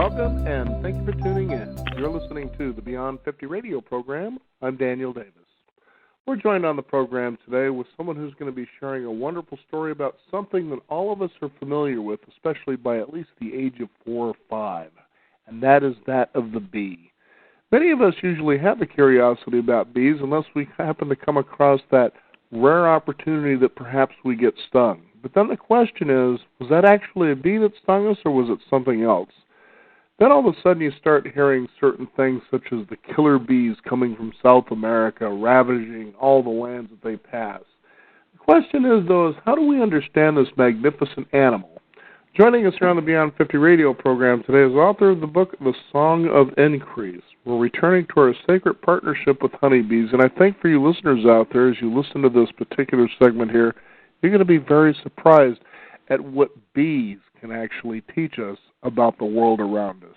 Welcome, and thank you for tuning in. You're listening to the Beyond 50 radio program. I'm Daniel Davis. We're joined on the program today with someone who's going to be sharing a wonderful story about something that all of us are familiar with, especially by at least the age of 4 or 5, and that is that of the bee. Many of us usually have a curiosity about bees unless we happen to come across that rare opportunity that perhaps we get stung. But then the question is, was that actually a bee that stung us, or was it something else? Then all of a sudden you start hearing certain things such as the killer bees coming from South America, ravaging all the lands that they pass. The question is, though, is how do we understand this magnificent animal? Joining us here on the Beyond 50 radio program today is author of the book, The Song of Increase. We're returning to our sacred partnership with Honeybees, and I think for you listeners out there, as you listen to this particular segment here, you're going to be very surprised at what bees can actually teach us about the world around us.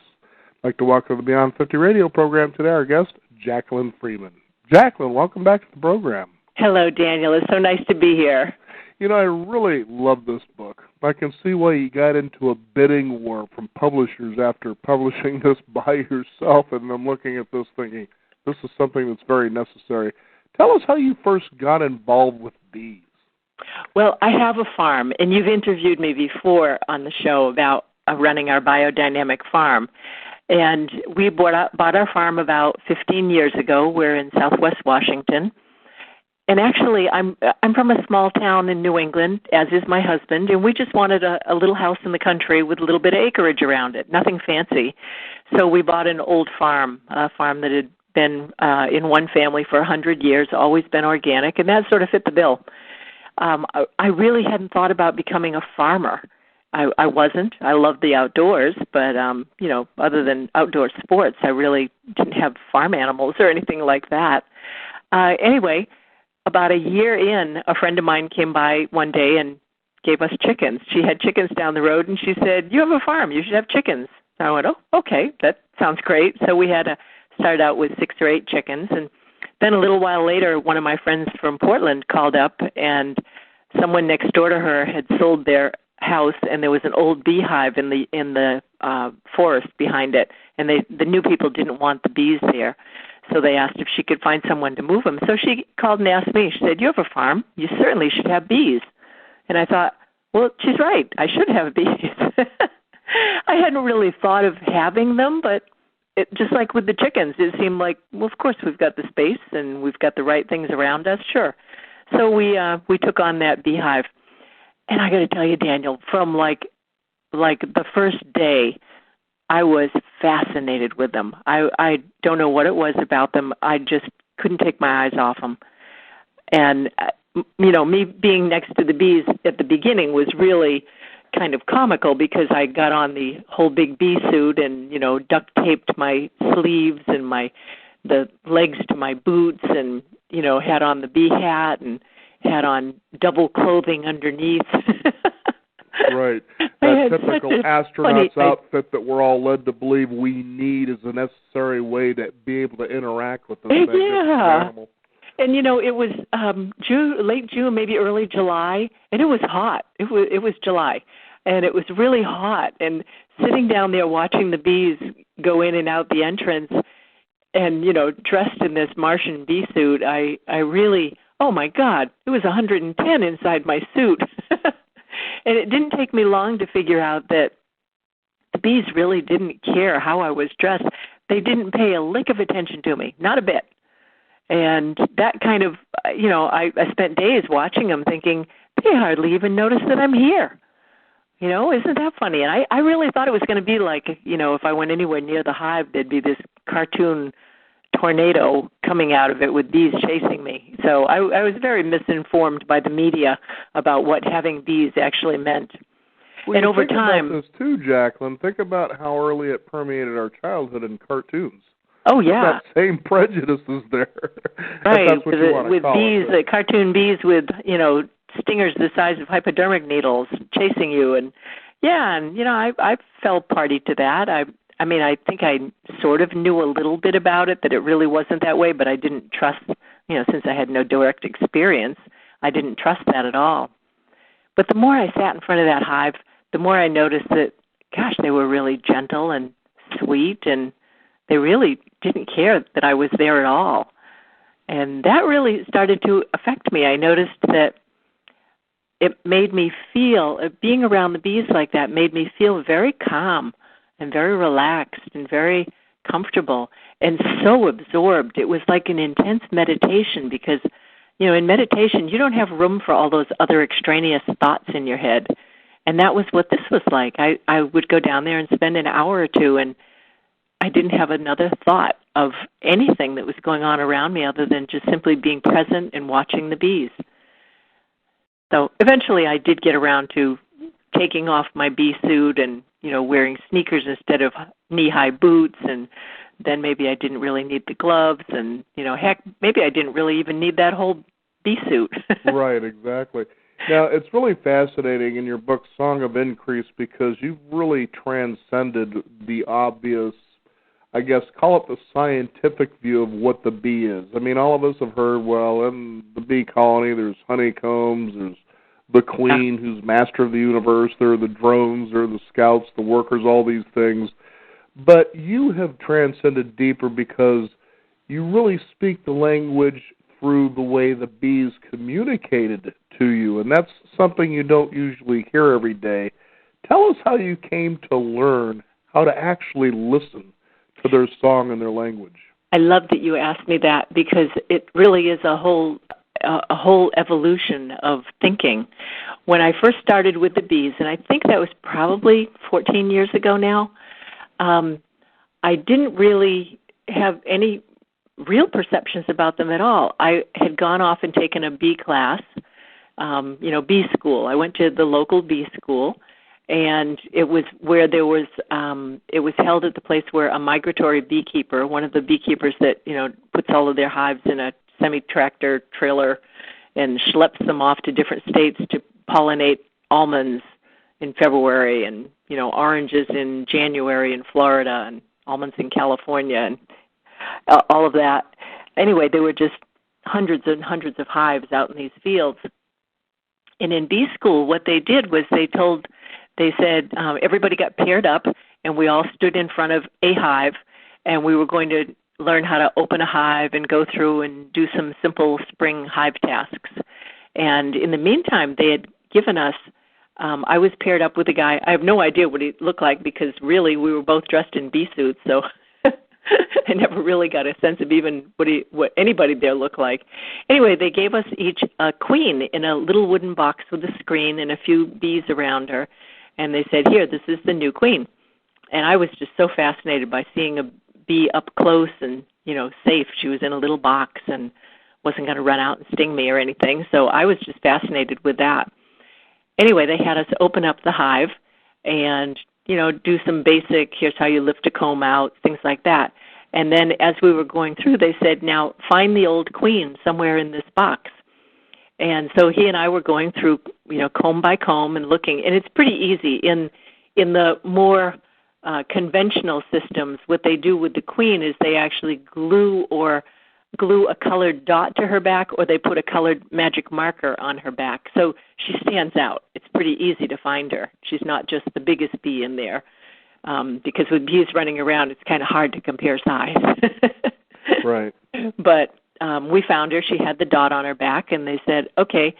I'd like to welcome to the Beyond 50 radio program today our guest, Jacqueline Freeman. Jacqueline, welcome back to the program. Hello, Daniel. It's so nice to be here. You know, I really love this book. I can see why you got into a bidding war from publishers after publishing this by yourself, and I'm looking at this thinking, this is something that's very necessary. Tell us how you first got involved with bees. Well, I have a farm, and you've interviewed me before on the show about running our biodynamic farm. And we bought our farm about 15 years ago. We're in Southwest Washington. And actually, I'm from a small town in New England, as is my husband, and we just wanted a little house in the country with a little bit of acreage around it, nothing fancy. So we bought an old farm, a farm that had been in one family for 100 years, always been organic, and that sort of fit the bill. I really hadn't thought about becoming a farmer. I wasn't. I loved the outdoors, but, other than outdoor sports, I really didn't have farm animals or anything like that. Anyway, about a year in, a friend of mine came by one day and gave us chickens. She had chickens down the road, and she said, "You have a farm. You should have chickens." And I went, "Oh, okay, that sounds great." So we had to start out with 6 or 8 chickens, and then a little while later, one of my friends from Portland called up, and someone next door to her had sold their house, and there was an old beehive in the forest behind it, and the new people didn't want the bees there. So they asked if she could find someone to move them. So she called and asked me. She said, "You have a farm. You certainly should have bees." And I thought, well, she's right. I should have bees. I hadn't really thought of having them, but just like with the chickens, it seemed like, well, of course, we've got the space and we've got the right things around us. Sure. So we took on that beehive. And I got to tell you, Daniel, from like the first day, I was fascinated with them. I don't know what it was about them. I just couldn't take my eyes off them. And, me being next to the bees at the beginning was really kind of comical because I got on the whole big bee suit and, duct taped my sleeves and the legs to my boots and, had on the bee hat and had on double clothing underneath. Right. That typical astronaut's outfit that we're all led to believe we need as a necessary way to be able to interact with this animal. And, it was late June, maybe early July, and it was hot. It was July, and it was really hot. And sitting down there watching the bees go in and out the entrance and, dressed in this Martian bee suit, I really, oh, my God, it was 110 inside my suit. And it didn't take me long to figure out that the bees really didn't care how I was dressed. They didn't pay a lick of attention to me, not a bit. And that kind of, I spent days watching them thinking, they hardly even notice that I'm here. Isn't that funny? And I really thought it was going to be like, if I went anywhere near the hive, there'd be this cartoon tornado coming out of it with bees chasing me. So I was very misinformed by the media about what having bees actually meant. Well, and over think time, about this too, Jacqueline. Think about how early it permeated our childhood in cartoons. Oh yeah, that same prejudice is there. Right, that's what you want to with call bees, it. Cartoon bees with stingers the size of hypodermic needles chasing you, and I fell party to that. I think I sort of knew a little bit about it, that it really wasn't that way, but I didn't trust, since I had no direct experience, I didn't trust that at all. But the more I sat in front of that hive, the more I noticed that, gosh, they were really gentle and sweet, and they really didn't care that I was there at all. And that really started to affect me. I noticed that it made me feel, being around the bees like that made me feel very calm and very relaxed and very comfortable and so absorbed. It was like an intense meditation because, in meditation, you don't have room for all those other extraneous thoughts in your head. And that was what this was like. I would go down there and spend an hour or two, and I didn't have another thought of anything that was going on around me other than just simply being present and watching the bees. So eventually I did get around to taking off my bee suit and, wearing sneakers instead of knee-high boots, and then maybe I didn't really need the gloves, and, heck, maybe I didn't really even need that whole bee suit. Right, exactly. Now, it's really fascinating in your book, Song of Increase, because you've really transcended the obvious, I guess, call it the scientific view of what the bee is. I mean, all of us have heard, well, in the bee colony, there's honeycombs, there's the queen who's master of the universe, there are the drones, there are the scouts, the workers, all these things. But you have transcended deeper because you really speak the language through the way the bees communicated to you, and that's something you don't usually hear every day. Tell us how you came to learn how to actually listen to their song and their language. I love that you asked me that because it really is a whole evolution of thinking. When I first started with the bees, and I think that was probably 14 years ago now, I didn't really have any real perceptions about them at all. I had gone off and taken a bee class, bee school. I went to the local bee school, and it was where there was, it was held at the place where a migratory beekeeper, one of the beekeepers that, puts all of their hives in a semi-tractor trailer and schleps them off to different states to pollinate almonds in February and, oranges in January in Florida and almonds in California and all of that. Anyway, there were just hundreds and hundreds of hives out in these fields. And in bee school, what they did was they said everybody got paired up and we all stood in front of a hive and we were going to learn how to open a hive and go through and do some simple spring hive tasks. And in the meantime, they had given us, I was paired up with a guy. I have no idea what he looked like because really we were both dressed in bee suits, so I never really got a sense of even what anybody there looked like. Anyway, they gave us each a queen in a little wooden box with a screen and a few bees around her. And they said, here, this is the new queen. And I was just so fascinated by seeing a bee up close and, safe. She was in a little box and wasn't going to run out and sting me or anything. So I was just fascinated with that. Anyway, they had us open up the hive and, do some basic, here's how you lift a comb out, things like that. And then as we were going through, they said, now find the old queen somewhere in this box. And so he and I were going through, comb by comb and looking. And it's pretty easy. In the more conventional systems, what they do with the queen is they actually glue a colored dot to her back, or they put a colored magic marker on her back. So she stands out. It's pretty easy to find her. She's not just the biggest bee in there. Because with bees running around, it's kind of hard to compare size. Right. But we found her. She had the dot on her back, and they said, okay,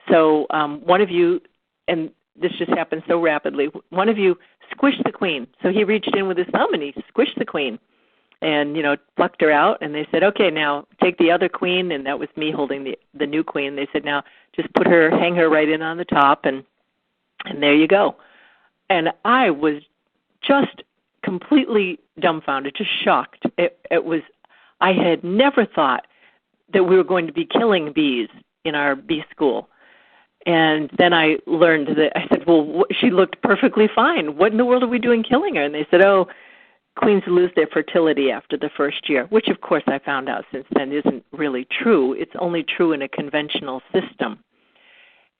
so one of you, and this just happened so rapidly, one of you squish the queen. So he reached in with his thumb, and he squished the queen and, plucked her out. And they said, okay, now take the other queen, and that was me holding the new queen. They said, now just hang her right in on the top, and there you go. And I was just completely dumbfounded, just shocked. It was, I had never thought that we were going to be killing bees in our bee school. And then I learned that, I said, well, she looked perfectly fine. What in the world are we doing killing her? And they said, oh, queens lose their fertility after the first year, which, of course, I found out since then isn't really true. It's only true in a conventional system.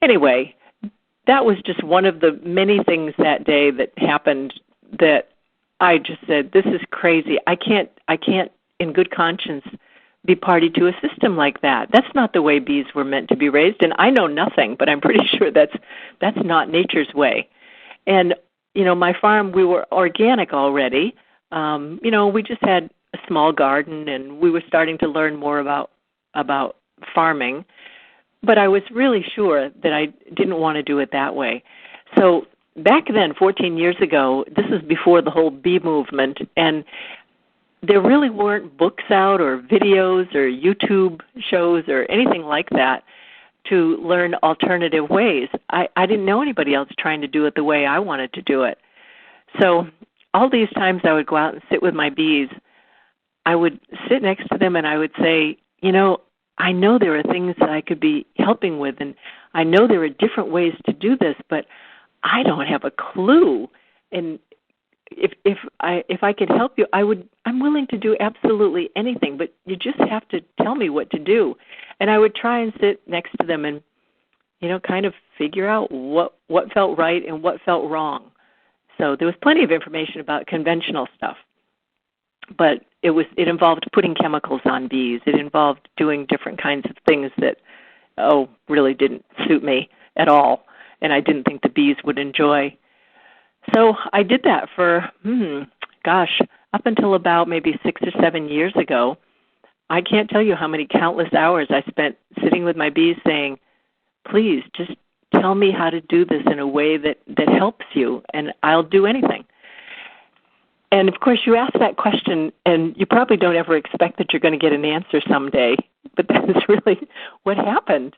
Anyway, that was just one of the many things that day that happened that I just said, this is crazy. I can't, in good conscience, be party to a system like that. That's not the way bees were meant to be raised, and I know nothing, but I'm pretty sure that's not nature's way. And, my farm, we were organic already. We just had a small garden, and we were starting to learn more about farming. But I was really sure that I didn't want to do it that way. So back then, 14 years ago, this was before the whole bee movement, and there really weren't books out or videos or YouTube shows or anything like that to learn alternative ways. I didn't know anybody else trying to do it the way I wanted to do it. So all these times I would go out and sit with my bees, I would sit next to them and I would say, I know there are things that I could be helping with, and I know there are different ways to do this, but I don't have a clue. And if I could help you, I'm willing to do absolutely anything, but you just have to tell me what to do. And I would try and sit next to them and, kind of figure out what felt right and what felt wrong. So there was plenty of information about conventional stuff, but it involved putting chemicals on bees. It involved doing different kinds of things that, really didn't suit me at all, and I didn't think the bees would enjoy. So I did that for, up until about maybe 6 or 7 years ago. I can't tell you how many countless hours I spent sitting with my bees saying, please, just tell me how to do this in a way that helps you, and I'll do anything. And, of course, you ask that question, and you probably don't ever expect that you're going to get an answer someday, but that is really what happened.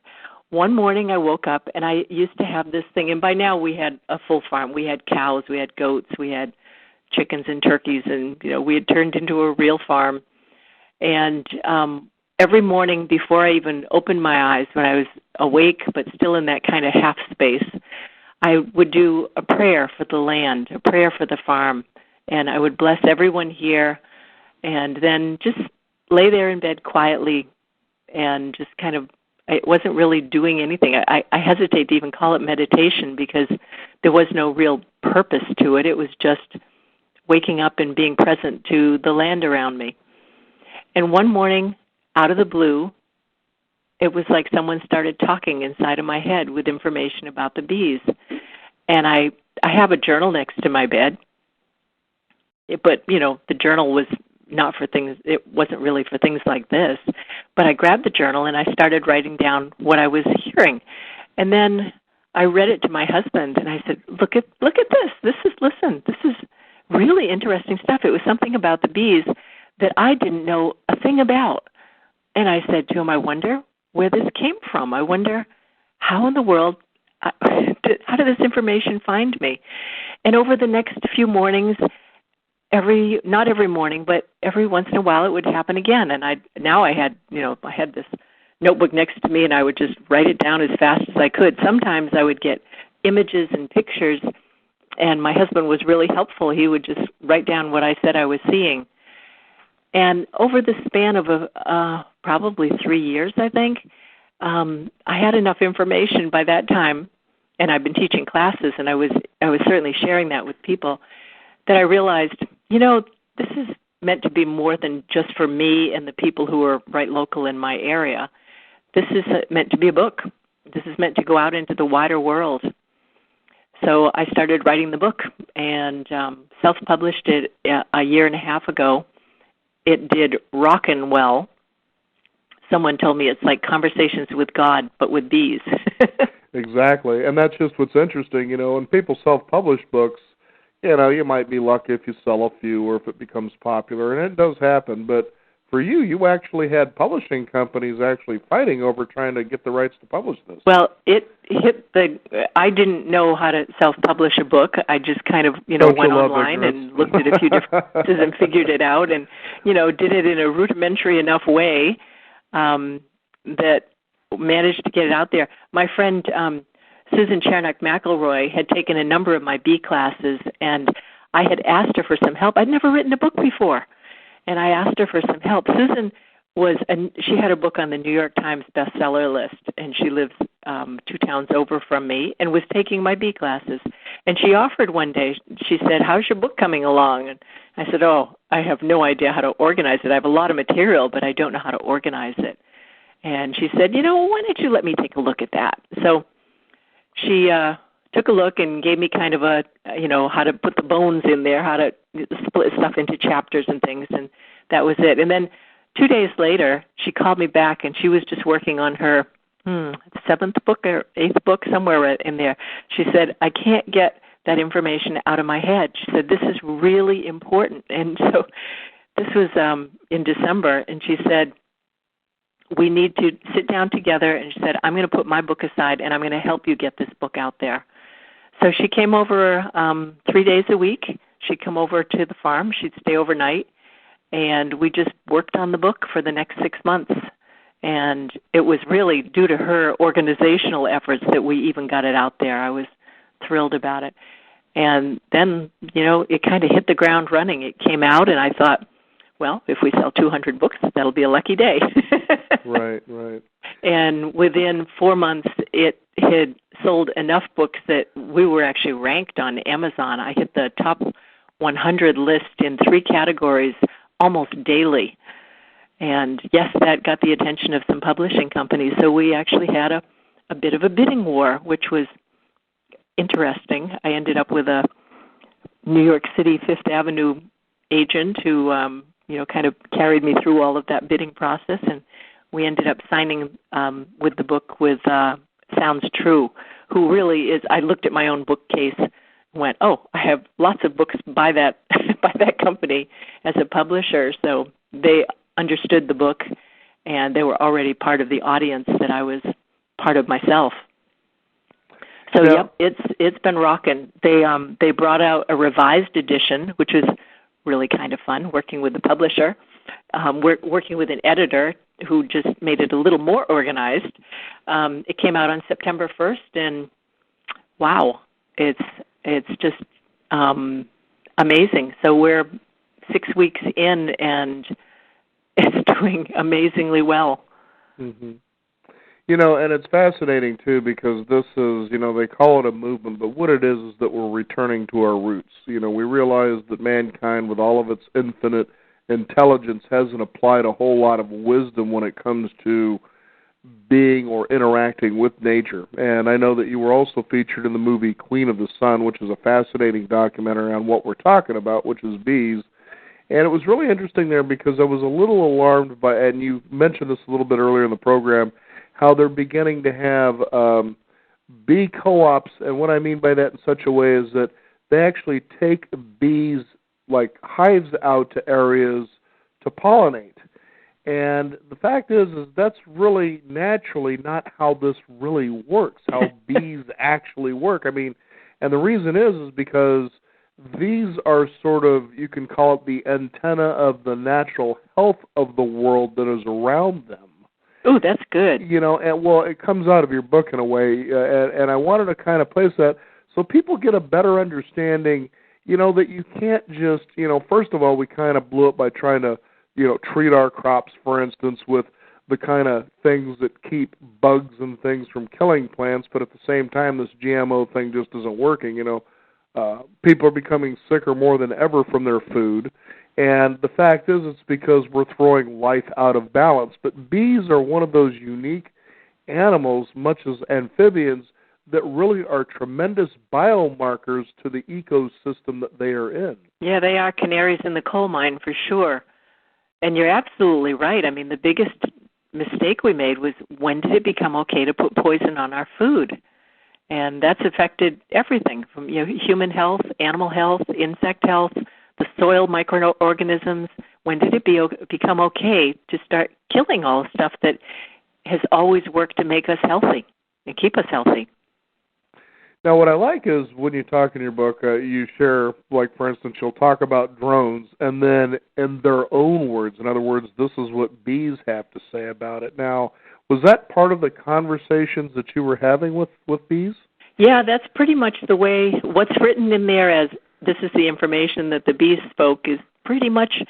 One morning I woke up, and I used to have this thing, and by now we had a full farm. We had cows, we had goats, we had chickens and turkeys, and, we had turned into a real farm. And every morning before I even opened my eyes, when I was awake but still in that kind of half space, I would do a prayer for the land, a prayer for the farm, and I would bless everyone here and then just lay there in bed quietly and just kind of, it wasn't really doing anything. I hesitate to even call it meditation because there was no real purpose to it. It was just waking up and being present to the land around me. And one morning, out of the blue, it was like someone started talking inside of my head with information about the bees. And I have a journal next to my bed, but, the journal was not for things, it wasn't really for things like this. But I grabbed the journal and I started writing down what I was hearing. And then I read it to my husband and I said, look at this. Listen, this is really interesting stuff. It was something about the bees that I didn't know a thing about. And I said to him, I wonder where this came from. I wonder how in the world, how did this information find me? And over the next few mornings, not every morning, but every once in a while it would happen again. And I had this notebook next to me and I would just write it down as fast as I could. Sometimes I would get images and pictures, and my husband was really helpful. He would just write down what I said I was seeing. And over the span of probably 3 years, I think, I had enough information by that time, and I've been teaching classes, and I was certainly sharing that with people, that I realized, this is meant to be more than just for me and the people who are right local in my area. This is meant to be a book. This is meant to go out into the wider world. So I started writing the book and self-published it a year and a half ago. It did rockin' well. Someone told me it's like Conversations with God, but with bees. Exactly, and that's just what's interesting. When people self-publish books, you might be lucky if you sell a few or if it becomes popular, and it does happen. But for you, you actually had publishing companies actually fighting over trying to get the rights to publish this. Well, I didn't know how to self-publish a book. I just kind of, went online and looked at a few different places and figured it out and, did it in a rudimentary enough way that managed to get it out there. My friend Susan Chernak-McElroy had taken a number of my bee classes, and I had asked her for some help. I'd never written a book before, and I asked her for some help. Susan she had a book on the New York Times bestseller list, and she lives 2 towns over from me and was taking my bee classes. And she offered one day, she said, how's your book coming along? And I said, I have no idea how to organize it. I have a lot of material, but I don't know how to organize it. And she said, why don't you let me take a look at that? So she took a look and gave me kind of how to put the bones in there, how to split stuff into chapters and things, and that was it. And then 2 days later, she called me back, and she was just working on her seventh book or eighth book, somewhere in there. She said, I can't get that information out of my head. She said, this is really important. And so this was in December, and she said, we need to sit down together, and she said, I'm going to put my book aside, and I'm going to help you get this book out there. So she came over 3 days a week. She'd come over to the farm. She'd stay overnight, and we just worked on the book for the next 6 months. And it was really due to her organizational efforts that we even got it out there. I was thrilled about it. And then, it kind of hit the ground running. It came out, and I thought, well, if we sell 200 books, that'll be a lucky day. Right. And within 4 months, it had sold enough books that we were actually ranked on Amazon. I hit the top 100 list in 3 categories almost daily. And yes, that got the attention of some publishing companies. So we actually had a bit of a bidding war, which was interesting. I ended up with a New York City Fifth Avenue agent who, kind of carried me through all of that bidding process, and we ended up signing with the book with Sounds True, who really is. I looked at my own bookcase and went, "Oh, I have lots of books by that by that company as a publisher." So they understood the book, and they were already part of the audience that I was part of myself. So yep, it's been rocking. They brought out a revised edition, which was really kind of fun, working with the publisher. We're working with an editor who just made it a little more organized. It came out on September 1st, and wow, it's just amazing. So we're 6 weeks in, and it's doing amazingly well. Mm-hmm. And it's fascinating, too, because this is, they call it a movement, but what it is that we're returning to our roots. We realize that mankind, with all of its infinite intelligence, hasn't applied a whole lot of wisdom when it comes to being or interacting with nature. And I know that you were also featured in the movie Queen of the Sun, which is a fascinating documentary on what we're talking about, which is bees. And it was really interesting there because I was a little alarmed by, and you mentioned this a little bit earlier in the program, how they're beginning to have bee co-ops, and what I mean by that in such a way is that they actually take bees, like hives, out to areas to pollinate. And the fact is that's really naturally not how this really works, how bees actually work. I mean, and the reason is because these are sort of, you can call it the antenna of the natural health of the world that is around them. Oh, that's good. And well, it comes out of your book in a way, and I wanted to kind of place that so people get a better understanding, that you can't just, first of all, we kind of blew it by trying to, treat our crops, for instance, with the kind of things that keep bugs and things from killing plants, but at the same time, this GMO thing just isn't working. People are becoming sicker more than ever from their food. And the fact is, it's because we're throwing life out of balance. But bees are one of those unique animals, much as amphibians, that really are tremendous biomarkers to the ecosystem that they are in. Yeah, they are canaries in the coal mine for sure. And you're absolutely right. I mean, the biggest mistake we made was, when did it become okay to put poison on our food? And that's affected everything from human health, animal health, insect health, the soil microorganisms. When did it become okay to start killing all the stuff that has always worked to make us healthy and keep us healthy? Now, what I like is when you talk in your book, you share, like, for instance, you'll talk about drones, and then in their own words, in other words, this is what bees have to say about it. Now, was that part of the conversations that you were having with bees? Yeah, that's pretty much the way, what's written in there as this is the information that the bees spoke is pretty much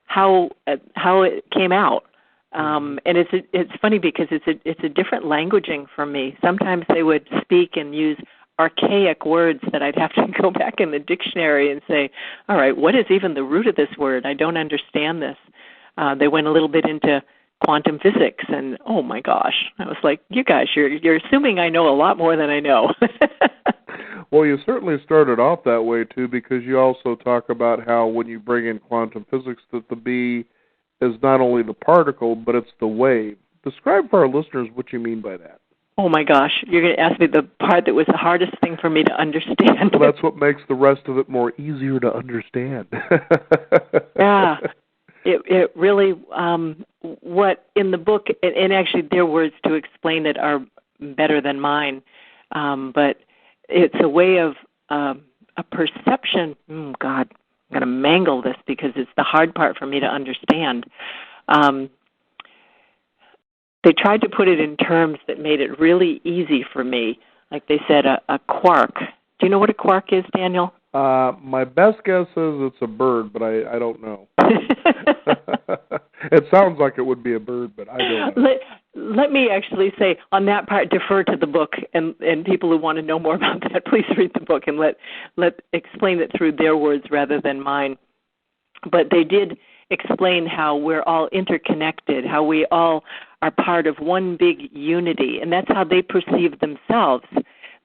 how it came out. And it's funny because it's a different languaging from me. Sometimes they would speak and use archaic words that I'd have to go back in the dictionary and say, all right, what is even the root of this word? I don't understand this. They went a little bit into quantum physics, and oh my gosh, I was like, you guys, you're assuming I know a lot more than I know. Well, you certainly started off that way too, because you also talk about how when you bring in quantum physics, that the bee is not only the particle, but it's the wave. Describe for our listeners what you mean by that. Oh my gosh, you're going to ask me the part that was the hardest thing for me to understand. Well, that's what makes the rest of it more easier to understand. Yeah. It really, what in the book, and actually their words to explain it are better than mine, but it's a way of a perception. God, I'm going to mangle this because it's the hard part for me to understand. They tried to put it in terms that made it really easy for me. Like they said, a quark. Do you know what a quark is, Daniel? My best guess is it's a bird, but I don't know. It sounds like it would be a bird, but I don't know. Let me actually say, on that part, defer to the book, and people who want to know more about that, please read the book and let explain it through their words rather than mine. But they did explain how we're all interconnected, how we all are part of one big unity, and that's how they perceive themselves,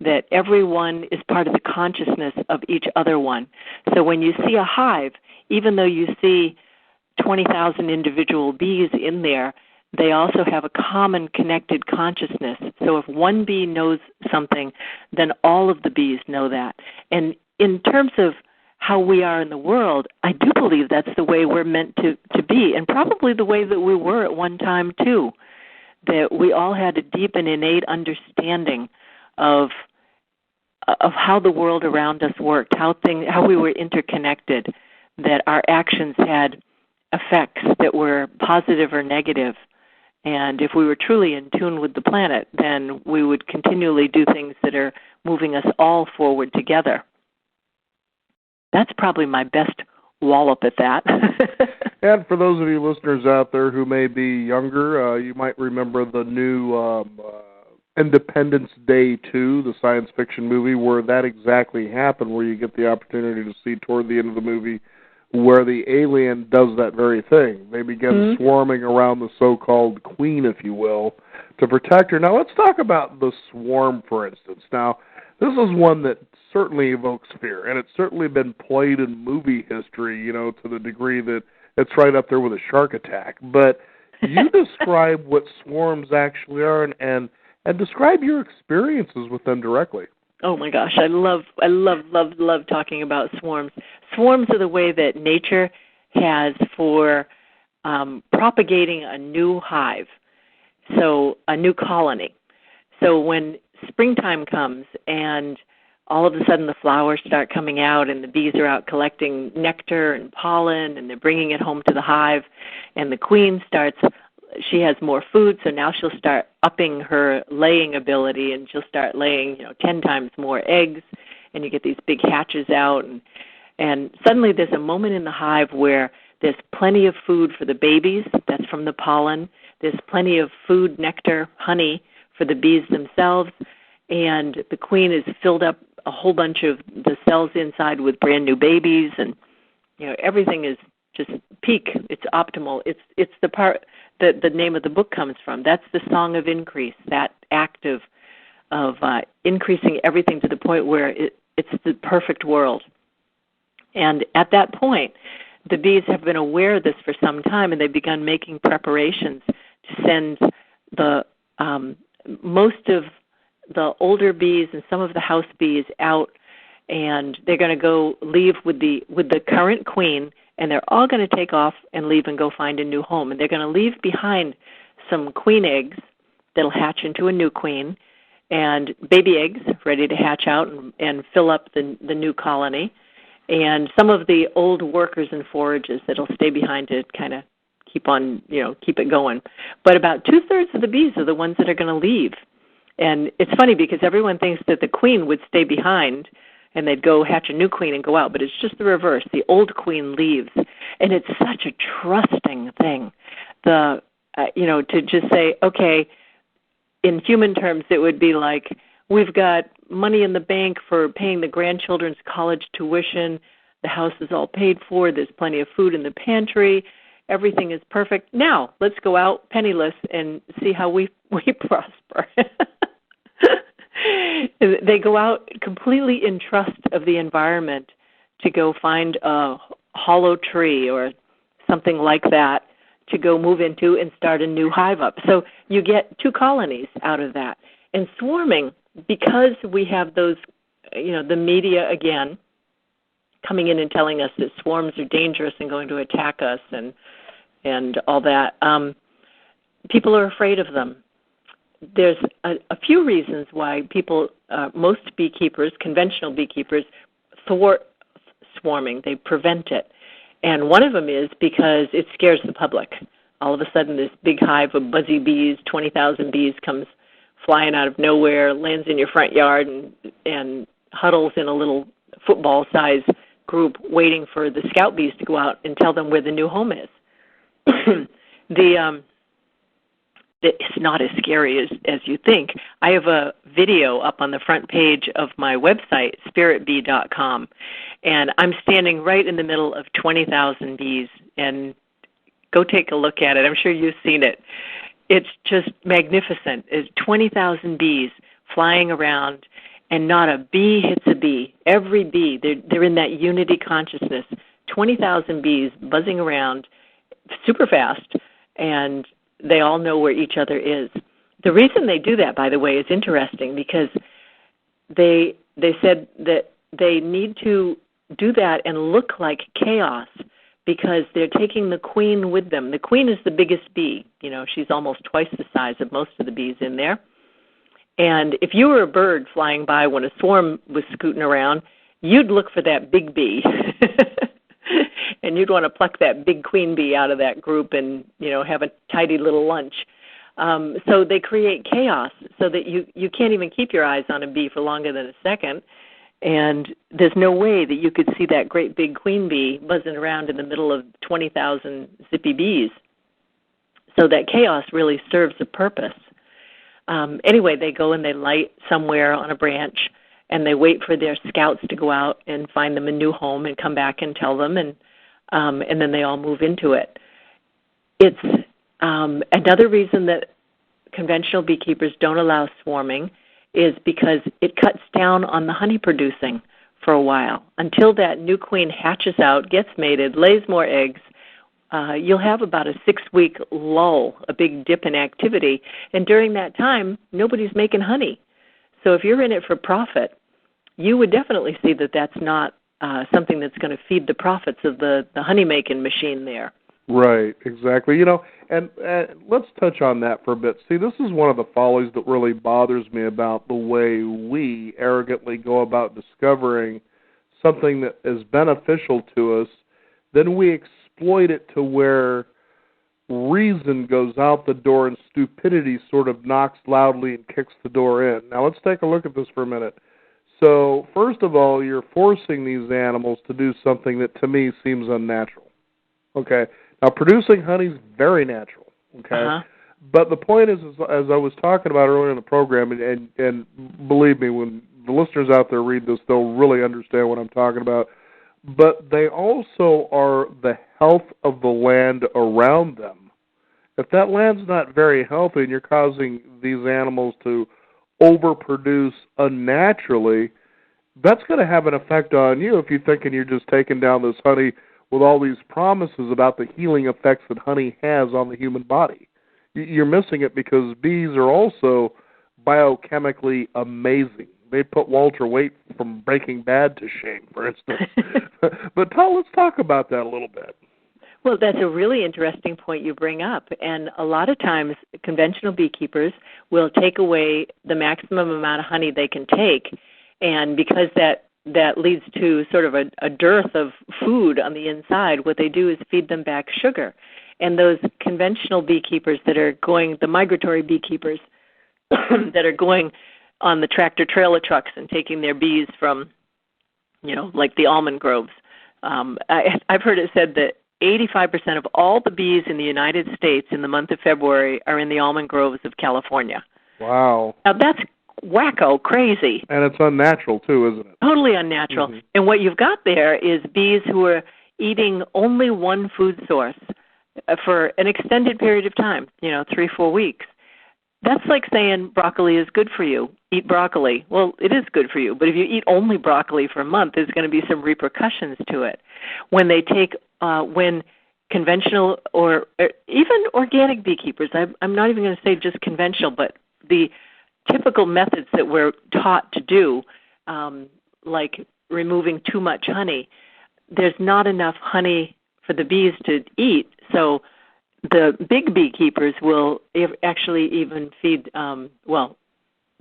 that everyone is part of the consciousness of each other one. So when you see a hive, even though you see 20,000 individual bees in there, they also have a common connected consciousness. So if one bee knows something, then all of the bees know that. And in terms of how we are in the world, I do believe that's the way we're meant to be, and probably the way that we were at one time too, that we all had a deep and innate understanding of how the world around us worked, how we were interconnected, that our actions had effects that were positive or negative. And if we were truly in tune with the planet, then we would continually do things that are moving us all forward together. That's probably my best wallop at that. And for those of you listeners out there who may be younger, you might remember the new Independence Day 2, the science fiction movie, where that exactly happened, where you get the opportunity to see toward the end of the movie where the alien does that very thing. They begin swarming around the so-called queen, if you will, to protect her. Now, let's talk about the swarm, for instance. Now, this is one that certainly evokes fear, and it's certainly been played in movie history, to the degree that it's right up there with a shark attack. But you describe what swarms actually are, and describe your experiences with them directly. Oh my gosh, I love talking about swarms. Swarms are the way that nature has for propagating a new hive, so a new colony. So when springtime comes and all of a sudden the flowers start coming out and the bees are out collecting nectar and pollen and they're bringing it home to the hive, and the queen she has more food, so now she'll start upping her laying ability, and she'll start laying 10 times more eggs, and you get these big hatches out, and suddenly there's a moment in the hive where there's plenty of food for the babies, that's from the pollen, there's plenty of food, nectar, honey for the bees themselves, and the queen has filled up a whole bunch of the cells inside with brand new babies, and everything is just peak. It's optimal. It's the part that the name of the book comes from. That's the song of increase, that act of increasing everything to the point where it's the perfect world. And at that point, the bees have been aware of this for some time, and they've begun making preparations to send the most of the older bees and some of the house bees out, and they're going to go leave with the current queen, and they're all going to take off and leave and go find a new home. And they're going to leave behind some queen eggs that'll hatch into a new queen, and baby eggs ready to hatch out and fill up the new colony, and some of the old workers and forages that'll stay behind to kind of keep it going. But about 2/3 of the bees are the ones that are going to leave. And it's funny because everyone thinks that the queen would stay behind and they'd go hatch a new queen and go out, but it's just the reverse. The old queen leaves, and it's such a trusting thing. To just say, okay, in human terms, it would be like, we've got money in the bank for paying the grandchildren's college tuition. The house is all paid for. There's plenty of food in the pantry. Everything is perfect. Now, let's go out penniless and see how we prosper. They go out completely in trust of the environment to go find a hollow tree or something like that to go move into and start a new hive up. So you get two colonies out of that. And swarming, because we have those, the media, again, coming in and telling us that swarms are dangerous and going to attack us and all that, people are afraid of them. There's a few reasons why people, most beekeepers, conventional beekeepers, thwart swarming. They prevent it. And one of them is because it scares the public. All of a sudden, this big hive of buzzy bees, 20,000 bees, comes flying out of nowhere, lands in your front yard, and huddles in a little football-sized group waiting for the scout bees to go out and tell them where the new home is. It's not as scary as you think. I have a video up on the front page of my website, spiritbee.com, and I'm standing right in the middle of 20,000 bees, and go take a look at it. I'm sure you've seen it. It's just magnificent. It's 20,000 bees flying around, and not a bee hits a bee. Every bee, they're in that unity consciousness. 20,000 bees buzzing around super fast, and they all know where each other is. The reason they do that, by the way, is interesting because they said that they need to do that and look like chaos because they're taking the queen with them. The queen is the biggest bee. She's almost twice the size of most of the bees in there. And if you were a bird flying by when a swarm was scooting around, you'd look for that big bee. And you'd want to pluck that big queen bee out of that group and, have a tidy little lunch. So they create chaos so that you can't even keep your eyes on a bee for longer than a second. And there's no way that you could see that great big queen bee buzzing around in the middle of 20,000 zippy bees. So that chaos really serves a purpose. Anyway, they go and they light somewhere on a branch, and they wait for their scouts to go out and find them a new home and come back and tell them, and then they all move into it. It's another reason that conventional beekeepers don't allow swarming is because it cuts down on the honey producing for a while. Until that new queen hatches out, gets mated, lays more eggs, you'll have about a 6-week lull, a big dip in activity. And during that time, nobody's making honey. So if you're in it for profit, you would definitely see that that's not something that's going to feed the profits of the honey-making machine there. Right, exactly. And let's touch on that for a bit. See, this is one of the follies that really bothers me about the way we arrogantly go about discovering something that is beneficial to us. Then we exploit it to where reason goes out the door and stupidity sort of knocks loudly and kicks the door in. Now, let's take a look at this for a minute. So, first of all, you're forcing these animals to do something that, to me, seems unnatural. Okay? Now, producing honey is very natural. Okay? Uh-huh. But the point is, as I was talking about earlier in the program, and believe me, when the listeners out there read this, they'll really understand what I'm talking about. But they also are the health of the land around them. If that land's not very healthy and you're causing these animals to overproduce unnaturally, that's going to have an effect on you if you're thinking you're just taking down this honey with all these promises about the healing effects that honey has on the human body. You're missing it because bees are also biochemically amazing. They put Walter White from Breaking Bad to shame, for instance. But let's talk about that a little bit. Well, that's a really interesting point you bring up. And a lot of times, conventional beekeepers will take away the maximum amount of honey they can take. And because that leads to sort of a dearth of food on the inside, what they do is feed them back sugar. And those conventional beekeepers that are going, the migratory beekeepers that are going on the tractor-trailer trucks and taking their bees from, like the almond groves. I've heard it said that 85% of all the bees in the United States in the month of February are in the almond groves of California. Wow. Now, that's wacko crazy. And it's unnatural, too, isn't it? Totally unnatural. Mm-hmm. And what you've got there is bees who are eating only one food source. for an extended period of time, 3-4 weeks. That's like saying broccoli is good for you. Eat broccoli. Well, it is good for you, but if you eat only broccoli for a month, there's going to be some repercussions to it. When they take, when conventional or even organic beekeepers, I'm not even going to say just conventional, but the typical methods that we're taught to do, like removing too much honey, there's not enough honey for the bees to eat, so the big beekeepers will actually even feed,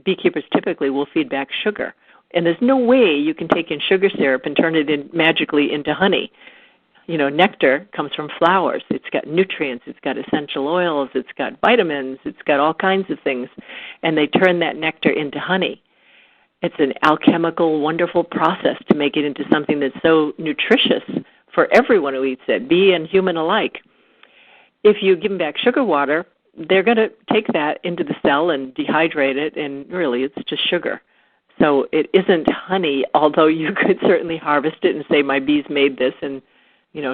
beekeepers typically will feed back sugar. And there's no way you can take in sugar syrup and turn it magically into honey. Nectar comes from flowers. It's got nutrients. It's got essential oils. It's got vitamins. It's got all kinds of things. And they turn that nectar into honey. It's an alchemical, wonderful process to make it into something that's so nutritious for everyone who eats it, bee and human alike. If you give them back sugar water, they're going to take that into the cell and dehydrate it, and really it's just sugar. So it isn't honey, although you could certainly harvest it and say, my bees made this, and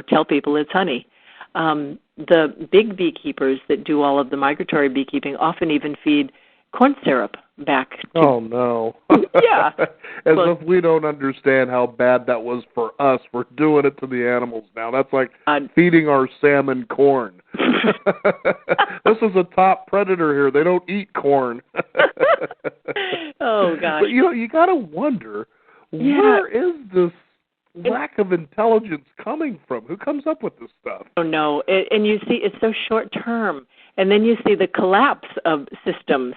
tell people it's honey. The big beekeepers that do all of the migratory beekeeping often even feed corn syrup back to... Oh, no. Yeah. If we don't understand how bad that was for us, we're doing it to the animals now. That's like feeding our salmon corn. This is a top predator here. They don't eat corn. Oh, gosh. But, you got to wonder, where is this lack of intelligence coming from? Who comes up with this stuff? Oh, no. And you see, it's so short-term. And then you see the collapse of systems,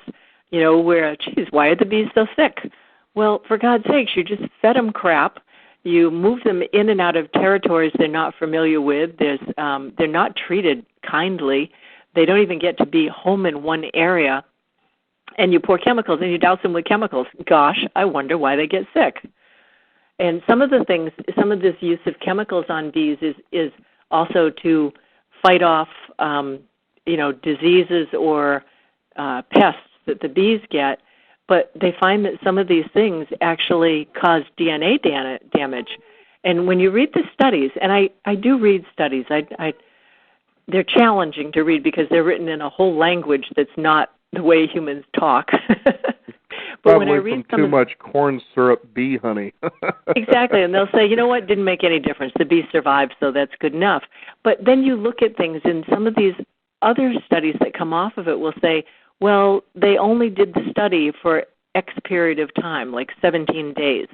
where, geez, why are the bees so sick? Well, for God's sakes, you just fed them crap. You move them in and out of territories they're not familiar with. They're not treated kindly. They don't even get to be home in one area. And you pour chemicals, and you douse them with chemicals. Gosh, I wonder why they get sick. And some of this use of chemicals on bees is also to fight off, diseases or pests that the bees get. But they find that some of these things actually cause DNA damage. And when you read the studies, and I do read studies, they're challenging to read because they're written in a whole language that's not the way humans talk. But probably when I read from too much corn syrup bee honey. Exactly, and they'll say, you know what, didn't make any difference. The bee survived, so that's good enough. But then you look at things, and some of these other studies that come off of it will say, well, they only did the study for X period of time, like 17 days.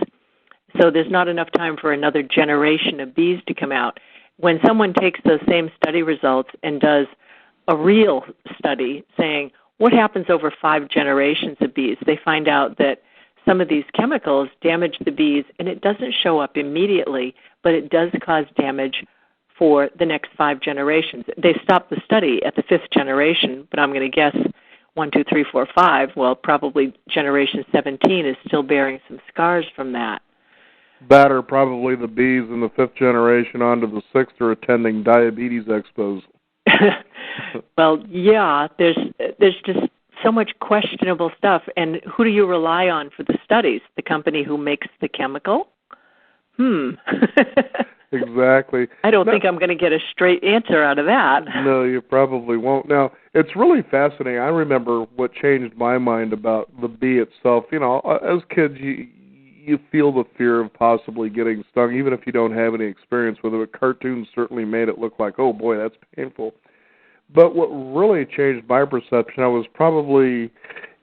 So there's not enough time for another generation of bees to come out. When someone takes those same study results and does a real study saying, what happens over 5 generations of bees, they find out that some of these chemicals damage the bees, and it doesn't show up immediately, but it does cause damage for the next 5 generations. They stopped the study at the 5th generation, but I'm going to guess 1, 2, 3, 4, 5, well, probably generation 17 is still bearing some scars from that. That or probably the bees in the 5th generation onto the 6th are attending diabetes expos. Well, yeah, there's just so much questionable stuff. And who do you rely on for the studies? The company who makes the chemical? Exactly. I don't think I'm going to get a straight answer out of that. No, you probably won't. Now, it's really fascinating. I remember what changed my mind about the bee itself. As kids, you feel the fear of possibly getting stung, even if you don't have any experience with it. But cartoons certainly made it look like, oh, boy, that's painful. But what really changed my perception, I was probably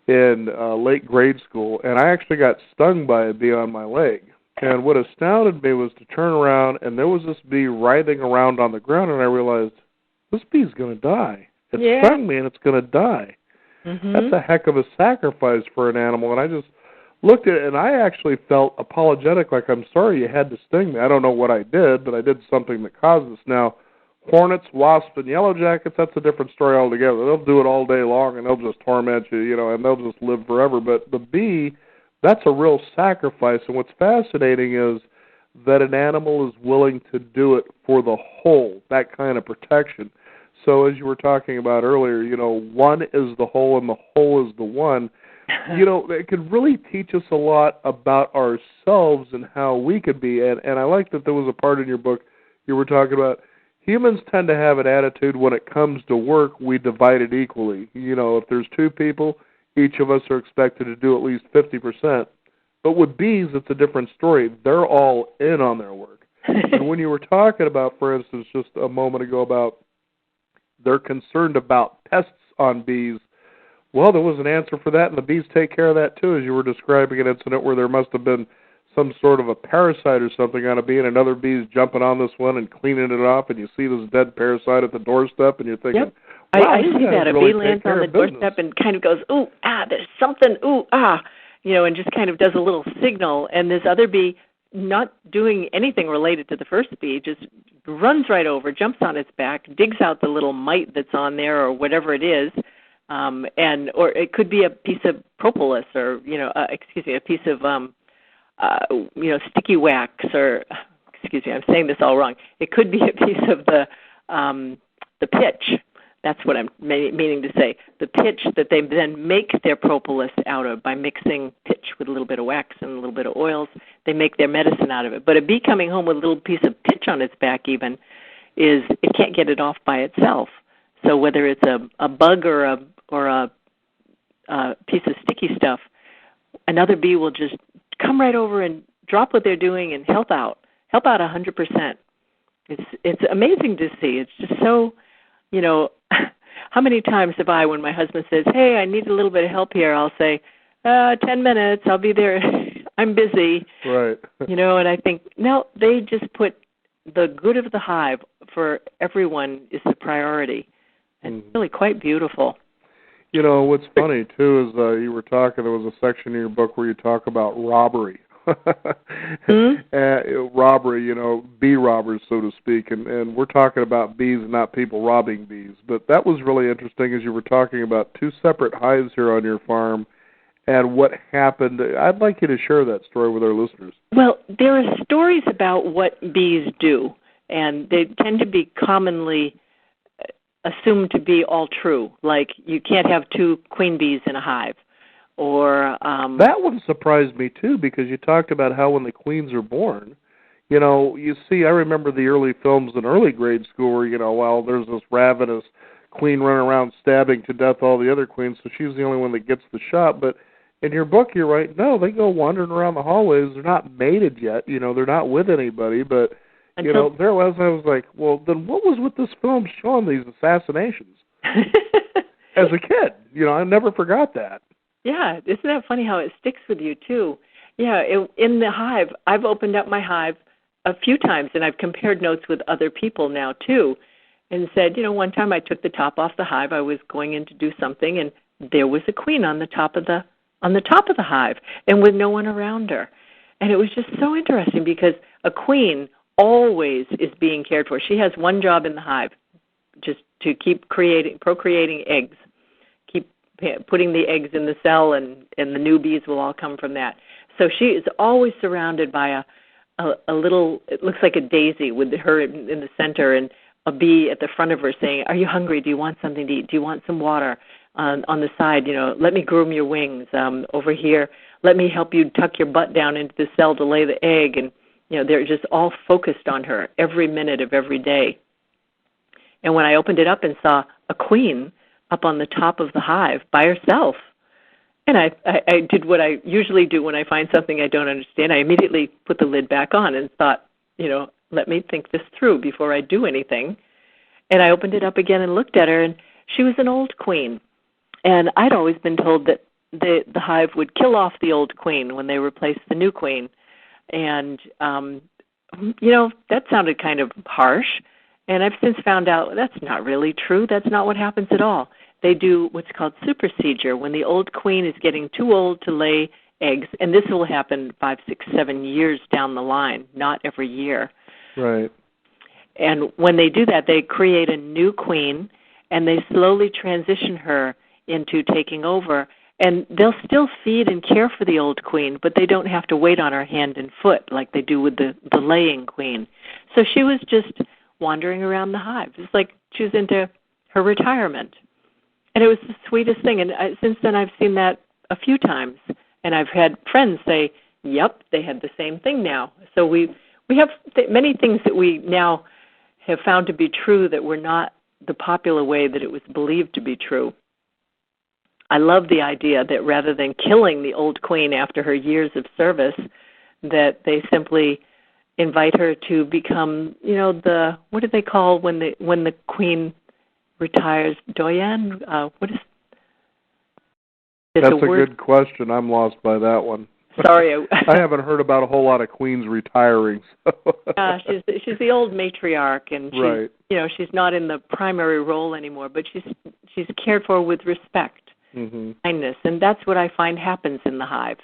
in late grade school, and I actually got stung by a bee on my leg. And what astounded me was to turn around, and there was this bee writhing around on the ground, and I realized, this bee's going to die. It stung me, and it's going to die. Mm-hmm. That's a heck of a sacrifice for an animal. And I just looked at it, and I actually felt apologetic, like, I'm sorry you had to sting me. I don't know what I did, but I did something that caused this. Now, hornets, wasps, and yellowjackets, that's a different story altogether. They'll do it all day long, and they'll just torment you, and they'll just live forever. But the bee, that's a real sacrifice. And what's fascinating is that an animal is willing to do it for the whole, that kind of protection. So as you were talking about earlier, one is the whole and the whole is the one. It could really teach us a lot about ourselves and how we could be. And I like that there was a part in your book you were talking about humans tend to have an attitude when it comes to work, we divide it equally. You know, if there's 2 people, each of us are expected to do at least 50%. But with bees, it's a different story. They're all in on their work. And when you were talking about, for instance, just a moment ago about they're concerned about pests on bees, well, there was an answer for that, and the bees take care of that too, as you were describing an incident where there must have been some sort of a parasite or something on a bee, and another bee's jumping on this one and cleaning it off, and you see this dead parasite at the doorstep, and you're thinking, yep. wow, I see that. A bee lands on the doorstep and kind of goes, ooh, ah, there's something, ooh, ah, you know, and just kind of does a little signal, and this other bee, not doing anything related to the first bee, just runs right over, jumps on its back, digs out the little mite that's on there or whatever it is, or it could be a piece of propolis or, a piece of, sticky wax or, I'm saying this all wrong. It could be a piece of the pitch. That's what I'm meaning to say. The pitch that they then make their propolis out of by mixing pitch with a little bit of wax and a little bit of oils. They make their medicine out of it. But a bee coming home with a little piece of pitch on its back even it can't get it off by itself. So whether it's a bug or a piece of sticky stuff, another bee will just come right over and drop what they're doing and help out 100%. It's amazing to see. It's just so, how many times have I, when my husband says, hey, I need a little bit of help here, I'll say, 10 minutes, I'll be there, I'm busy. Right. And I think, no, they just put the good of the hive for everyone is the priority. And it's really quite beautiful. What's funny, too, is you were talking, there was a section in your book where you talk about robbery. Robbery, bee robbers, so to speak, and we're talking about bees and not people robbing bees. But that was really interesting as you were talking about 2 separate hives here on your farm and what happened. I'd like you to share that story with our listeners. Well, there are stories about what bees do, and they tend to be commonly assumed to be all true, like you can't have 2 queen bees in a hive. Or that one surprised me, too, because you talked about how when the queens are born, you see, I remember the early films in early grade school where, there's this ravenous queen running around stabbing to death all the other queens, so she's the only one that gets the shot. But in your book, you're right, no, they go wandering around the hallways. They're not mated yet. They're not with anybody. But, there was, I was like, well, then what was with this film showing these assassinations? As a kid, I never forgot that. Yeah, isn't that funny how it sticks with you, too? Yeah, in the hive, I've opened up my hive a few times, and I've compared notes with other people now, too, and said, one time I took the top off the hive. I was going in to do something, and there was a queen on the top of the hive, and with no one around her. And it was just so interesting because a queen always is being cared for. She has one job in the hive, just to keep procreating eggs. Putting the eggs in the cell, and the new bees will all come from that. So she is always surrounded by a little, it looks like a daisy with her in the center and a bee at the front of her saying, are you hungry? Do you want something to eat? Do you want some water? On the side, let me groom your wings. Over here, let me help you tuck your butt down into the cell to lay the egg. And, they're just all focused on her every minute of every day. And when I opened it up and saw a queen up on the top of the hive by herself. And I did what I usually do when I find something I don't understand. I immediately put the lid back on and thought, let me think this through before I do anything. And I opened it up again and looked at her, and she was an old queen. And I'd always been told that the hive would kill off the old queen when they replaced the new queen. And, that sounded kind of harsh. And I've since found out that's not really true. That's not what happens at all. They do what's called supersedure when the old queen is getting too old to lay eggs, and this will happen 5, 6, 7 years down the line, not every year. Right. And when they do that, they create a new queen, and they slowly transition her into taking over. And they'll still feed and care for the old queen, but they don't have to wait on her hand and foot like they do with the laying queen. So she was just wandering around the hive. It's like she was into her retirement. And it was the sweetest thing. And since then, I've seen that a few times. And I've had friends say, yep, they had the same thing now. So we have many things that we now have found to be true that were not the popular way that it was believed to be true. I love the idea that rather than killing the old queen after her years of service, that they simply invite her to become, what do they call when the queen retires? Doyen? What is? That's a good question. I'm lost by that one. Sorry, I haven't heard about a whole lot of queens retiring. She's the old matriarch, and she's right. She's not in the primary role anymore, but she's cared for with respect, kindness, and that's what I find happens in the hive.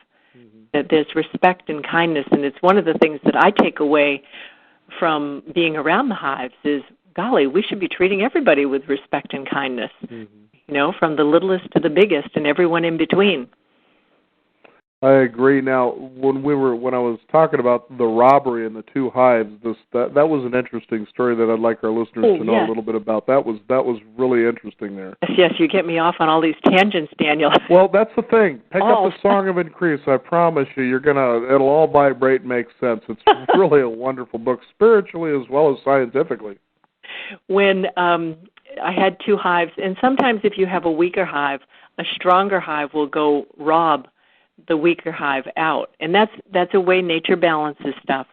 That there's respect and kindness, and it's one of the things that I take away from being around the hives is, golly, we should be treating everybody with respect and kindness. From the littlest to the biggest, and everyone in between. I agree. Now, when I was talking about the robbery in the two hives, that was an interesting story that I'd like our listeners to know a little bit about. That was really interesting there. Yes, you get me off on all these tangents, Daniel. Well, that's the thing. Pick up the Song of Increase. I promise you, it'll all vibrate and make sense. It's really a wonderful book, spiritually as well as scientifically. When I had two hives, and sometimes if you have a weaker hive, a stronger hive will go rob the weaker hive out. And that's a way nature balances stuff.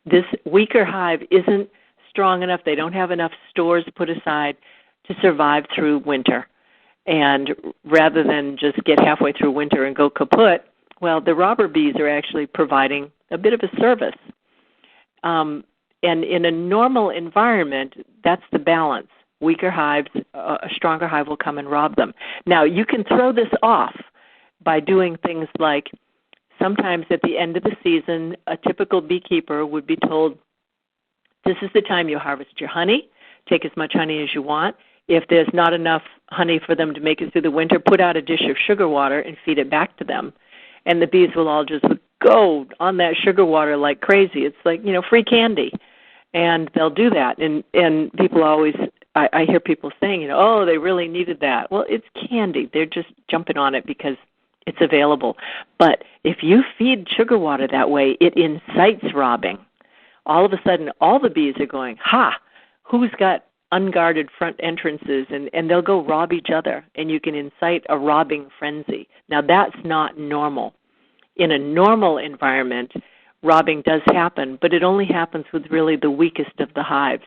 This weaker hive isn't strong enough. They don't have enough stores put aside to survive through winter. And rather than just get halfway through winter and go kaput, well, the robber bees are actually providing a bit of a service. And in a normal environment, that's the balance. Weaker hives, a stronger hive will come and rob them. Now, you can throw this off by doing things like sometimes at the end of the season, a typical beekeeper would be told, this is the time you harvest your honey. Take as much honey as you want. If there's not enough honey for them to make it through the winter, put out a dish of sugar water and feed it back to them. And the bees will all just go on that sugar water like crazy. It's like, free candy. And they'll do that. And people always, I hear people saying, they really needed that. Well, it's candy. They're just jumping on it because it's available. But if you feed sugar water that way, it incites robbing. All of a sudden, all the bees are going, who's got unguarded front entrances? And they'll go rob each other, and you can incite a robbing frenzy. Now, that's not normal. In a normal environment, robbing does happen, but it only happens with really the weakest of the hives.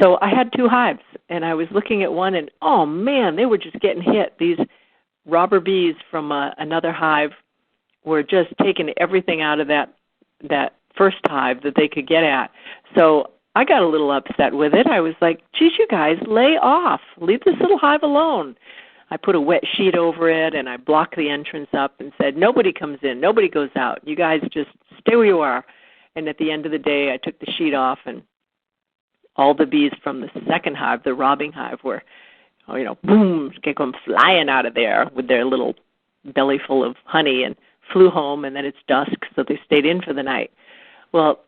So I had two hives, and I was looking at one, and, oh, man, they were just getting hit. These robber bees from another hive were just taking everything out of that first hive that they could get at. So I got a little upset with it. I was like, geez, you guys, lay off. Leave this little hive alone. I put a wet sheet over it, and I blocked the entrance up and said, nobody comes in, nobody goes out. You guys just stay where you are. And at the end of the day, I took the sheet off, and all the bees from the second hive, the robbing hive, were, boom, come flying out of there with their little belly full of honey and flew home, and then it's dusk, so they stayed in for the night. Well,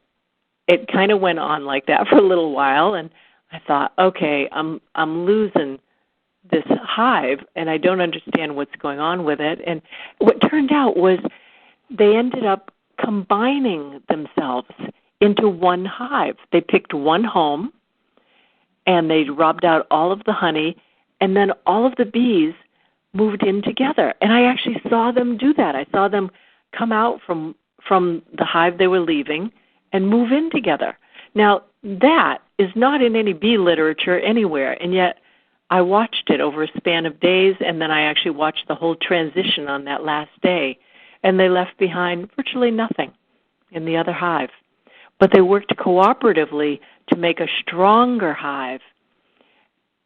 it kind of went on like that for a little while, and I thought, okay, I'm losing this hive, and I don't understand what's going on with it. And what turned out was they ended up combining themselves into one hive. They picked one home, and they robbed out all of the honey, and then all of the bees moved in together. And I actually saw them do that. I saw them come out from the hive they were leaving and move in together. Now, that is not in any bee literature anywhere, and yet I watched it over a span of days, and then I actually watched the whole transition on that last day, and they left behind virtually nothing in the other hive. But they worked cooperatively to make a stronger hive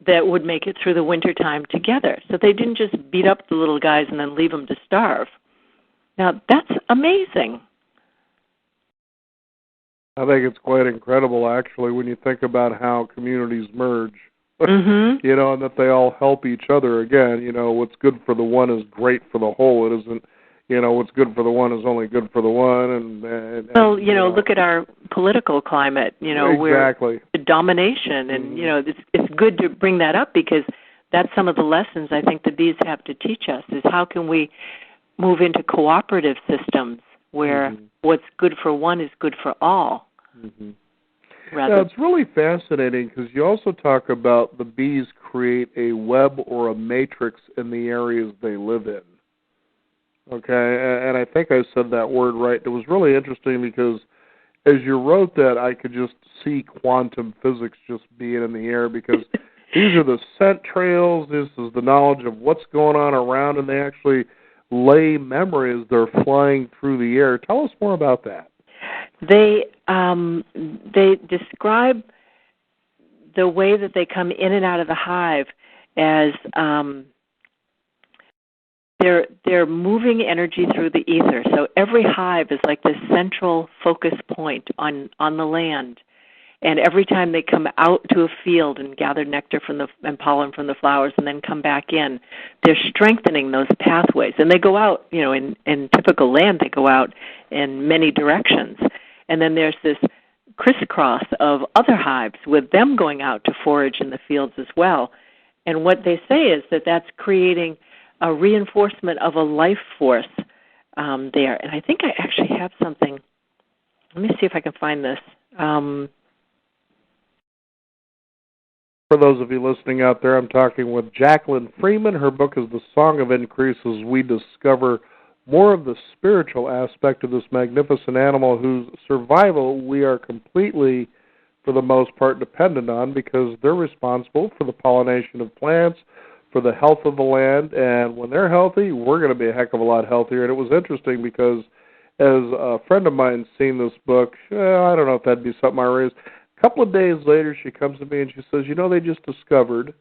that would make it through the wintertime together. So they didn't just beat up the little guys and then leave them to starve. Now, that's amazing. I think it's quite incredible, actually, when you think about how communities merge. And that they all help each other. Again, what's good for the one is great for the whole. It isn't, what's good for the one is only good for the one. And look at our political climate. Exactly. We're domination, and it's good to bring that up because that's some of the lessons I think the bees have to teach us. Is how can we move into cooperative systems where what's good for one is good for all. rather. Now, it's really fascinating because you also talk about the bees create a web or a matrix in the areas they live in. Okay, and I think I said that word right. It was really interesting because as you wrote that, I could just see quantum physics just being in the air because these are the scent trails. This is the knowledge of what's going on around, and they actually lay memory as they're flying through the air. Tell us more about that. They describe the way that they come in and out of the hive as they're moving energy through the ether. So every hive is like this central focus point on the land. And every time they come out to a field and gather nectar and pollen from the flowers and then come back in, they're strengthening those pathways. And they go out, in typical land, they go out in many directions. And then there's this crisscross of other hives with them going out to forage in the fields as well. And what they say is that that's creating a reinforcement of a life force there. And I think I actually have something. Let me see if I can find this. For those of you listening out there, I'm talking with Jacqueline Freeman. Her book is The Song of Increase, as we discover more of the spiritual aspect of this magnificent animal whose survival we are completely, for the most part, dependent on because they're responsible for the pollination of plants, for the health of the land, and when they're healthy, we're going to be a heck of a lot healthier. And it was interesting because as a friend of mine seen this book, I don't know if that'd be something I raised. A couple of days later, she comes to me and she says, they just discovered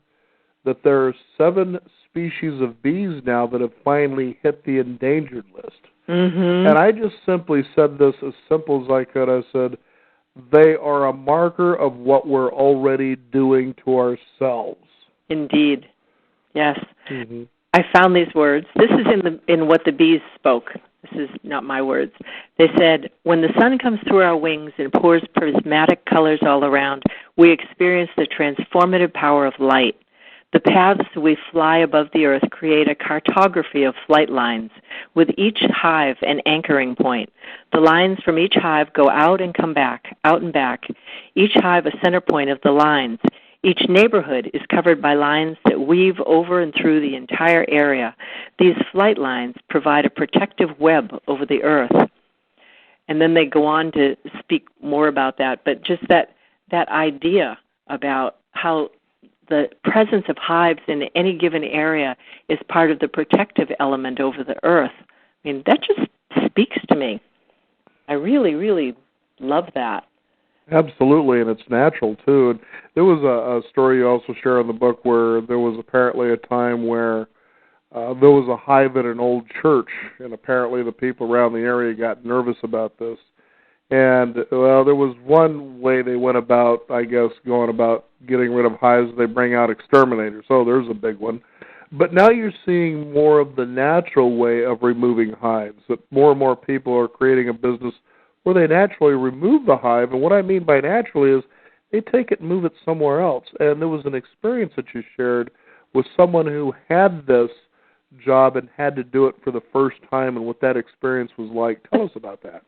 that there are 7 species of bees now that have finally hit the endangered list. Mm-hmm. And I just simply said this as simple as I could. I said, they are a marker of what we're already doing to ourselves. Indeed. Yes. Mm-hmm. I found these words. This is in what the bees spoke. This is not my words. They said, when the sun comes through our wings and pours prismatic colors all around, we experience the transformative power of light. The paths we fly above the earth create a cartography of flight lines, with each hive an anchoring point. The lines from each hive go out and come back, out and back, each hive a center point of the lines. Each neighborhood is covered by lines that weave over and through the entire area. These flight lines provide a protective web over the earth. And then they go on to speak more about that, but just that idea about how the presence of hives in any given area is part of the protective element over the earth. I mean, that just speaks to me. I really, really love that. Absolutely, and it's natural, too. And there was a story you also share in the book where there was apparently a time where there was a hive at an old church, and apparently the people around the area got nervous about this. And, there was one way they went about, I guess, going about getting rid of hives. They bring out exterminators. Oh, there's a big one. But now you're seeing more of the natural way of removing hives, that more and more people are creating a business where they naturally remove the hive. And what I mean by naturally is they take it and move it somewhere else. And there was an experience that you shared with someone who had this job and had to do it for the first time and what that experience was like. Tell us about that.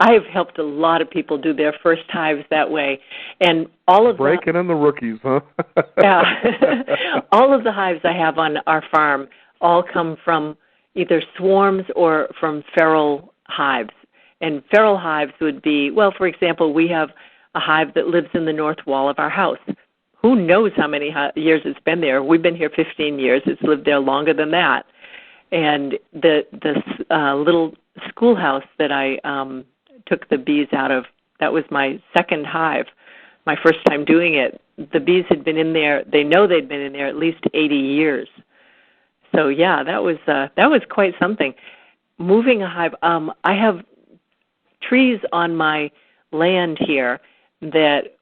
I have helped a lot of people do their first hives that way. And all of breaking in the rookies, huh? Yeah. All of the hives I have on our farm all come from either swarms or from feral hives. And feral hives would be, well, for example, we have a hive that lives in the north wall of our house. Who knows how many years it's been there? We've been here 15 years. It's lived there longer than that. And the little schoolhouse that I took the bees out of, that was my second hive, my first time doing it. The bees had been in there. They know they'd been in there at least 80 years. So, yeah, that was quite something. Moving a hive, I have trees on my land here that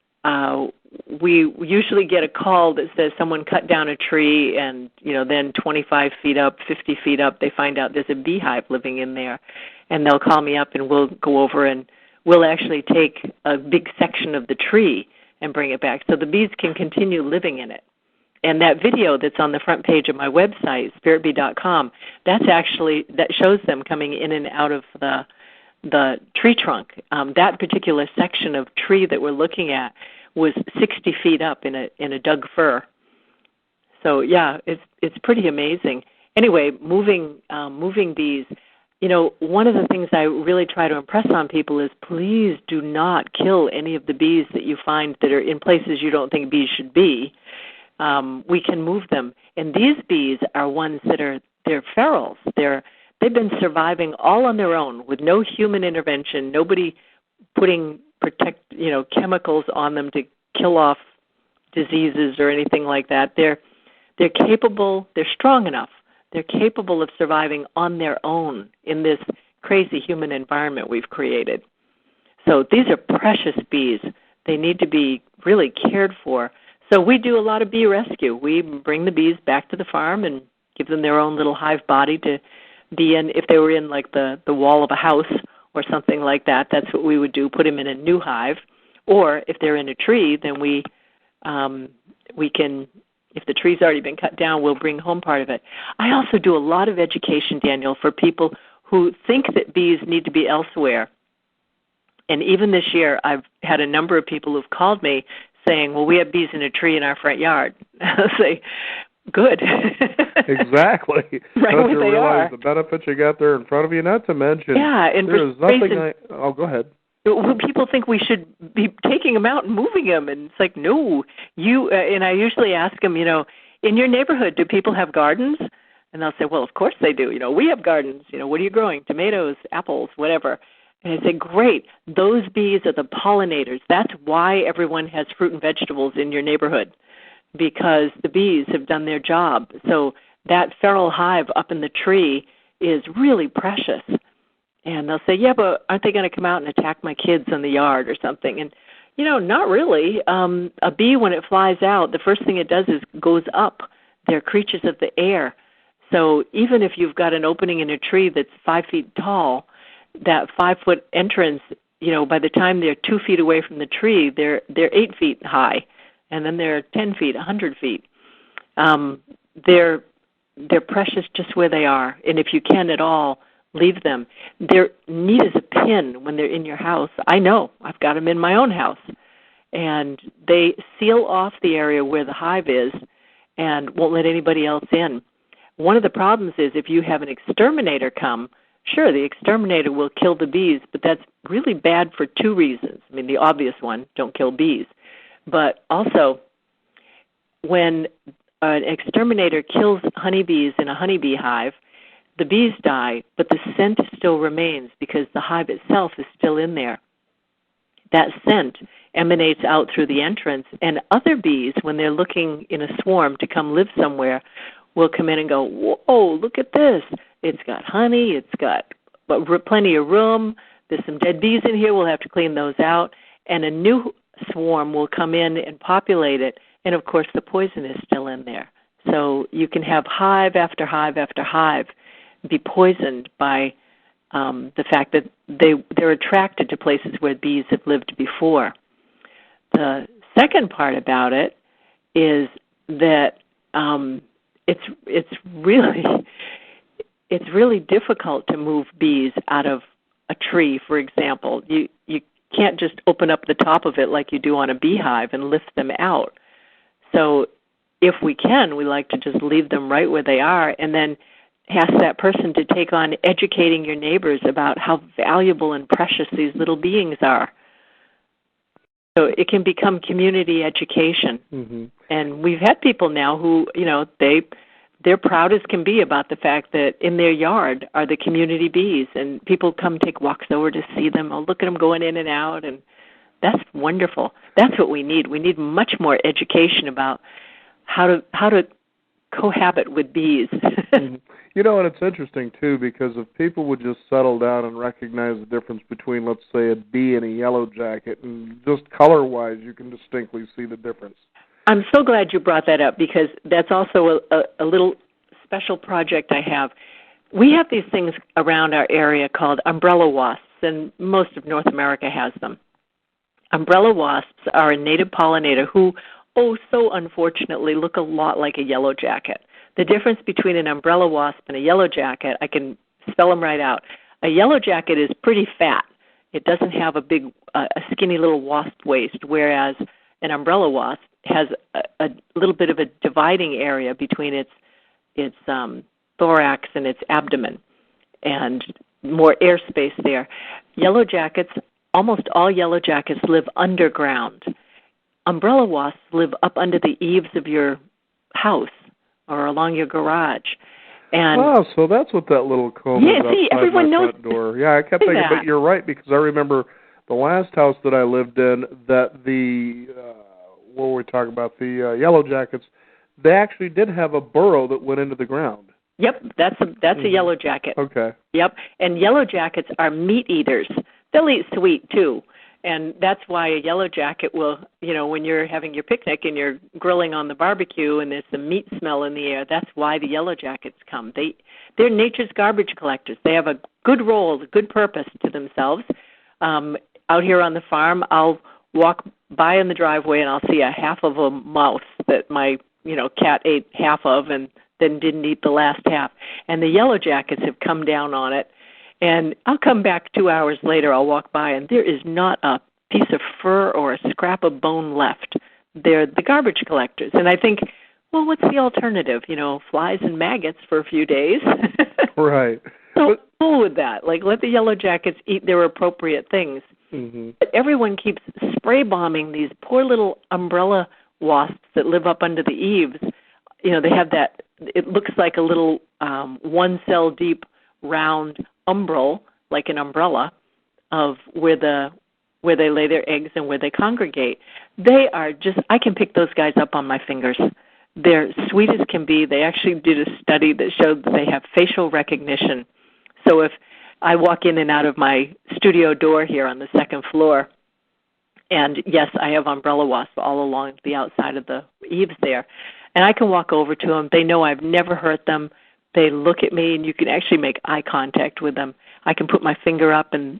we usually get a call that says someone cut down a tree and, then 25 feet up, 50 feet up, they find out there's a beehive living in there. And they'll call me up and we'll go over and we'll actually take a big section of the tree and bring it back so the bees can continue living in it. And that video that's on the front page of my website, spiritbee.com, that shows them coming in and out of the tree trunk. That particular section of tree that we're looking at was 60 feet up in a Doug fir. So yeah, it's pretty amazing. Anyway, moving bees. You know, one of the things I really try to impress on people is please do not kill any of the bees that you find that are in places you don't think bees should be. We can move them. And these bees are ones that they're ferals. They've been surviving all on their own with no human intervention, nobody putting chemicals on them to kill off diseases or anything like that. They're capable, they're strong enough. They're capable of surviving on their own in this crazy human environment we've created. So these are precious bees. They need to be really cared for. So we do a lot of bee rescue. We bring the bees back to the farm and give them their own little hive body to be in. If they were in like the wall of a house or something like that, that's what we would do, put them in a new hive. Or if they're in a tree, then we can, if the tree's already been cut down, we'll bring home part of it. I also do a lot of education, Daniel, for people who think that bees need to be elsewhere. And even this year, I've had a number of people who've called me saying, well, we have bees in a tree in our front yard. I'll say, good. Exactly. Right Don't where you they realize are. the benefits you got there in front of you? Not to mention, and there's nothing go ahead. People think we should be taking them out and moving them, and it's like, no. And I usually ask them, in your neighborhood, do people have gardens? And they'll say, well, of course they do. We have gardens. What are you growing? Tomatoes, apples, whatever. And I say, great. Those bees are the pollinators. That's why everyone has fruit and vegetables in your neighborhood, because the bees have done their job. So that feral hive up in the tree is really precious. And they'll say, yeah, but aren't they going to come out and attack my kids in the yard or something? And, not really. A bee, when it flies out, the first thing it does is goes up. They're creatures of the air. So even if you've got an opening in a tree that's 5 feet tall, that 5-foot entrance, by the time they're 2 feet away from the tree, they're 8 feet high. And then they're 10 feet, 100 feet. They're precious just where they are. And if you can at all, leave them. They're neat as a pin when they're in your house. I know. I've got them in my own house. And they seal off the area where the hive is and won't let anybody else in. One of the problems is if you have an exterminator come, sure, the exterminator will kill the bees, but that's really bad for two reasons. I mean, the obvious one, don't kill bees. But also, when an exterminator kills honeybees in a honeybee hive, the bees die, but the scent still remains because the hive itself is still in there. That scent emanates out through the entrance, and other bees, when they're looking in a swarm to come live somewhere, will come in and go, whoa, look at this. It's got honey, it's got plenty of room, there's some dead bees in here, we'll have to clean those out, and a new swarm will come in and populate it, and of course the poison is still in there. So you can have hive after hive after hive be poisoned by the fact that they're attracted to places where bees have lived before. The second part about it is that it's really difficult to move bees out of a tree, for example. You can't just open up the top of it like you do on a beehive and lift them out. So if we can, we like to just leave them right where they are and then ask that person to take on educating your neighbors about how valuable and precious these little beings are. So it can become community education. Mm-hmm. And we've had people now who, they're proud as can be about the fact that in their yard are the community bees, and people come take walks over to see them. Oh, look at them going in and out, and that's wonderful. That's what we need. We need much more education about how to cohabit with bees. Mm-hmm. And it's interesting, too, because if people would just settle down and recognize the difference between, let's say, a bee and a yellow jacket, and just color-wise, you can distinctly see the difference. I'm so glad you brought that up, because that's also a little special project I have. We have these things around our area called umbrella wasps, and most of North America has them. Umbrella wasps are a native pollinator who, so unfortunately, look a lot like a yellow jacket. The difference between an umbrella wasp and a yellow jacket, I can spell them right out. A yellowjacket is pretty fat. It doesn't have a skinny little wasp waist, whereas an umbrella wasp has a little bit of a dividing area between its thorax and its abdomen, and more airspace there. Yellowjackets, almost all yellowjackets live underground. Umbrella wasps live up under the eaves of your house or along your garage. And so that's what that little comb is outside everyone my knows front door. Yeah, I kept thinking, but you're right, because I remember the last house that I lived in, that what were we talking about, the Yellowjackets, they actually did have a burrow that went into the ground. Yep, that's a yellowjacket. Okay. Yep, and yellowjackets are meat eaters. They'll eat sweet, too. And that's why a yellowjacket will, when you're having your picnic and you're grilling on the barbecue and there's some meat smell in the air, that's why the yellowjackets come. They're nature's garbage collectors. They have a good role, a good purpose to themselves. Out here on the farm, I'll walk by in the driveway and I'll see a half of a mouse that my, cat ate half of and then didn't eat the last half. And the yellowjackets have come down on it. And I'll come back 2 hours later, I'll walk by, and there is not a piece of fur or a scrap of bone left. They're the garbage collectors. And I think, well, what's the alternative? Flies and maggots for a few days. Right. So cool with that. Like, let the yellowjackets eat their appropriate things. Mm-hmm. But everyone keeps spray bombing these poor little umbrella wasps that live up under the eaves. They have that, it looks like a little 1 cell deep round umbral, like an umbrella, of where they lay their eggs and where they congregate. They are I can pick those guys up on my fingers. They're sweet as can be. They actually did a study that showed that they have facial recognition. So if I walk in and out of my studio door here on the second floor, and yes, I have umbrella wasps all along the outside of the eaves there, and I can walk over to them. They know I've never hurt them. They look at me, and you can actually make eye contact with them. I can put my finger up, and,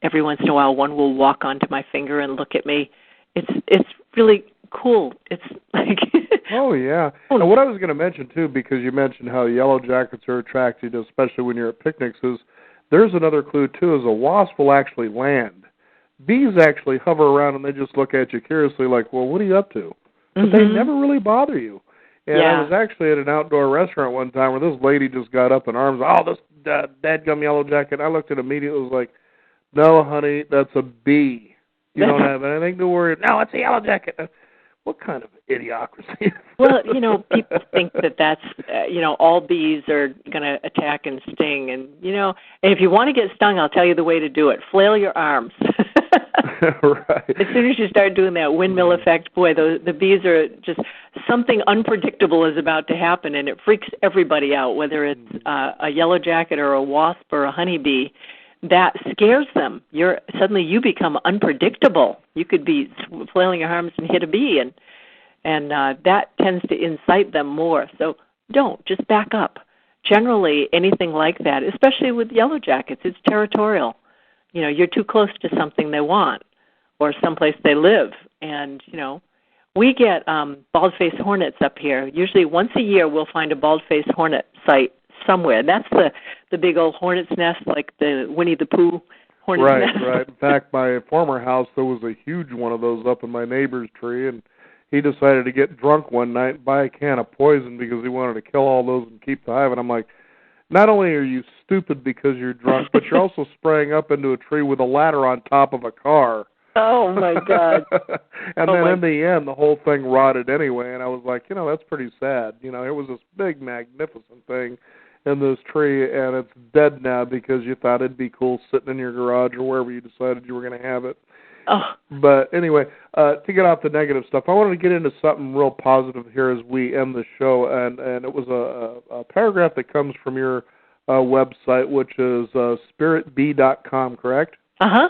every once in a while one will walk onto my finger and look at me. It's really cool. It's like... Oh, yeah. And what I was going to mention, too, because you mentioned how yellowjackets are attracted, especially when you're at picnics, is there's another clue, too, is a wasp will actually land. Bees actually hover around, and they just look at you curiously like, well, what are you up to? But they never really bother you. And I was actually at an outdoor restaurant one time where this lady just got up in arms. Oh, this dadgum yellowjacket. I looked at it immediately. It was like, no, honey, that's a bee. You don't have anything to worry about. No, it's a yellowjacket. What kind of idiocracy? Well, people think that's, all bees are going to attack and sting. And, if you want to get stung, I'll tell you the way to do it. Flail your arms. Right. As soon as you start doing that windmill effect, boy, the bees are just, something unpredictable is about to happen, and it freaks everybody out, whether it's a yellowjacket or a wasp or a honeybee. That scares them. Suddenly you become unpredictable. You could be flailing your arms and hit a bee, and that tends to incite them more. So just back up. Generally, anything like that, especially with yellowjackets, it's territorial. You're too close to something they want or someplace they live. And, we get bald-faced hornets up here. Usually once a year we'll find a bald-faced hornet site somewhere. And that's the big old hornet's nest, like the Winnie the Pooh hornet's nest. Right. In fact, my former house, there was a huge one of those up in my neighbor's tree, and he decided to get drunk one night and buy a can of poison because he wanted to kill all those and keep the hive. And I'm like, not only are you stupid because you're drunk, but you're also spraying up into a tree with a ladder on top of a car. Oh, my God. And then in the end, the whole thing rotted anyway, and I was like, that's pretty sad. It was this big, magnificent thing in this tree, and it's dead now because you thought it'd be cool sitting in your garage or wherever you decided you were going to have it. Oh. But anyway, to get off the negative stuff, I wanted to get into something real positive here as we end the show, and it was a paragraph that comes from your website, which is spiritbee.com, correct? Uh-huh.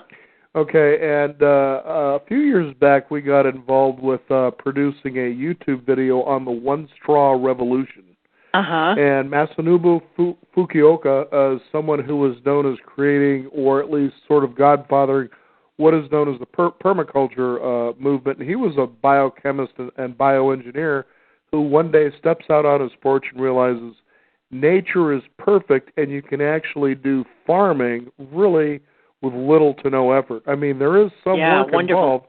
Okay, and a few years back we got involved with producing a YouTube video on the One Straw Revolution. Uh-huh. And Masanobu Fukuoka is someone who was known as creating, or at least sort of godfathering, what is known as the permaculture movement. And he was a biochemist and bioengineer who one day steps out on his porch and realizes, nature is perfect and you can actually do farming really with little to no effort. I mean, there is some work involved,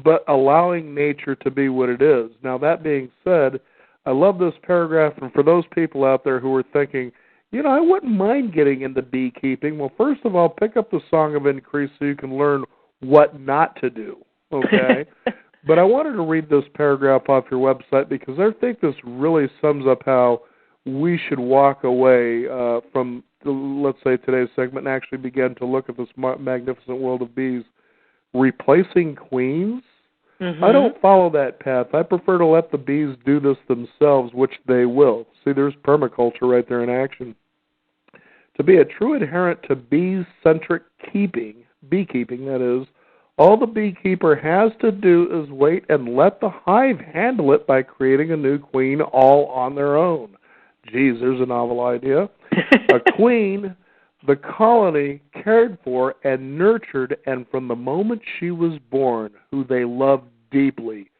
but allowing nature to be what it is. Now, that being said, I love this paragraph, and for those people out there who are thinking, I wouldn't mind getting into beekeeping. Well, first of all, pick up the Song of Increase so you can learn what not to do, okay? But I wanted to read this paragraph off your website because I think this really sums up how we should walk away from, let's say, today's segment and actually begin to look at this magnificent world of bees. Replacing queens? Mm-hmm. I don't follow that path. I prefer to let the bees do this themselves, which they will. See, there's permaculture right there in action. To be a true adherent to bee-centric beekeeping, that is, all the beekeeper has to do is wait and let the hive handle it by creating a new queen all on their own. Geez, there's a novel idea. A queen the colony cared for and nurtured, and from the moment she was born, who they loved deeply.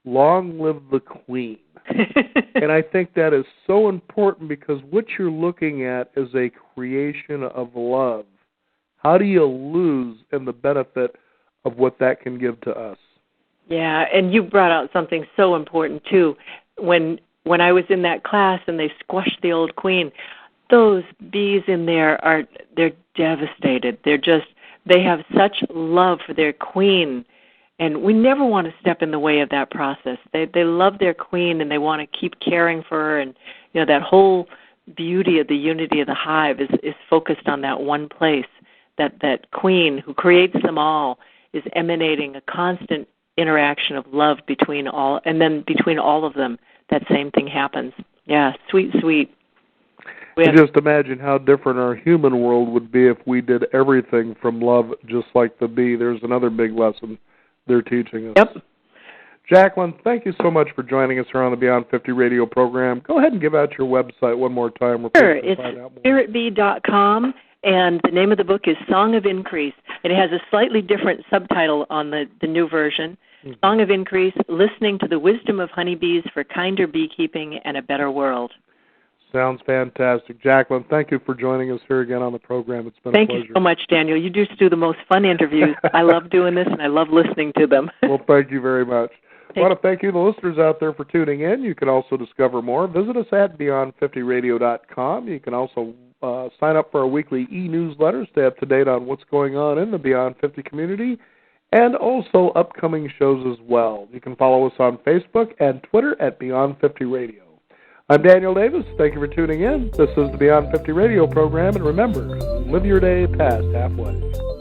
Long live the queen. And I think that is so important because what you're looking at is a creation of love. How do you lose in the benefit of what that can give to us? Yeah, and you brought out something so important, too. When I was in that class and they squashed the old queen, those bees in there they're devastated. They have such love for their queen, and we never want to step in the way of that process. They love their queen and they want to keep caring for her, and that whole beauty of the unity of the hive is focused on that one place. That queen who creates them all is emanating a constant interaction of love between all, and then between all of them, that same thing happens. Yeah, sweet, sweet. Just imagine how different our human world would be if we did everything from love, just like the bee. There's another big lesson they're teaching us. Yep. Jacqueline, thank you so much for joining us here on the Beyond 50 radio program. Go ahead and give out your website one more time. Sure, it's spiritbee.com, and the name of the book is Song of Increase. It has a slightly different subtitle on the new version. Mm-hmm. Song of Increase, Listening to the Wisdom of Honeybees for Kinder Beekeeping and a Better World. Sounds fantastic. Jacqueline, thank you for joining us here again on the program. It's been a pleasure. Thank you so much, Daniel. You just do the most fun interviews. I love doing this, and I love listening to them. Well, thank you very much. I want to thank you, the listeners out there, for tuning in. You can also discover more. Visit us at beyond50radio.com. You can also sign up for our weekly e-newsletter, stay up to date on what's going on in the Beyond 50 community, and also upcoming shows as well. You can follow us on Facebook and Twitter at Beyond 50 Radio. I'm Daniel Davis. Thank you for tuning in. This is the Beyond 50 radio program, and remember, live your day past halfway.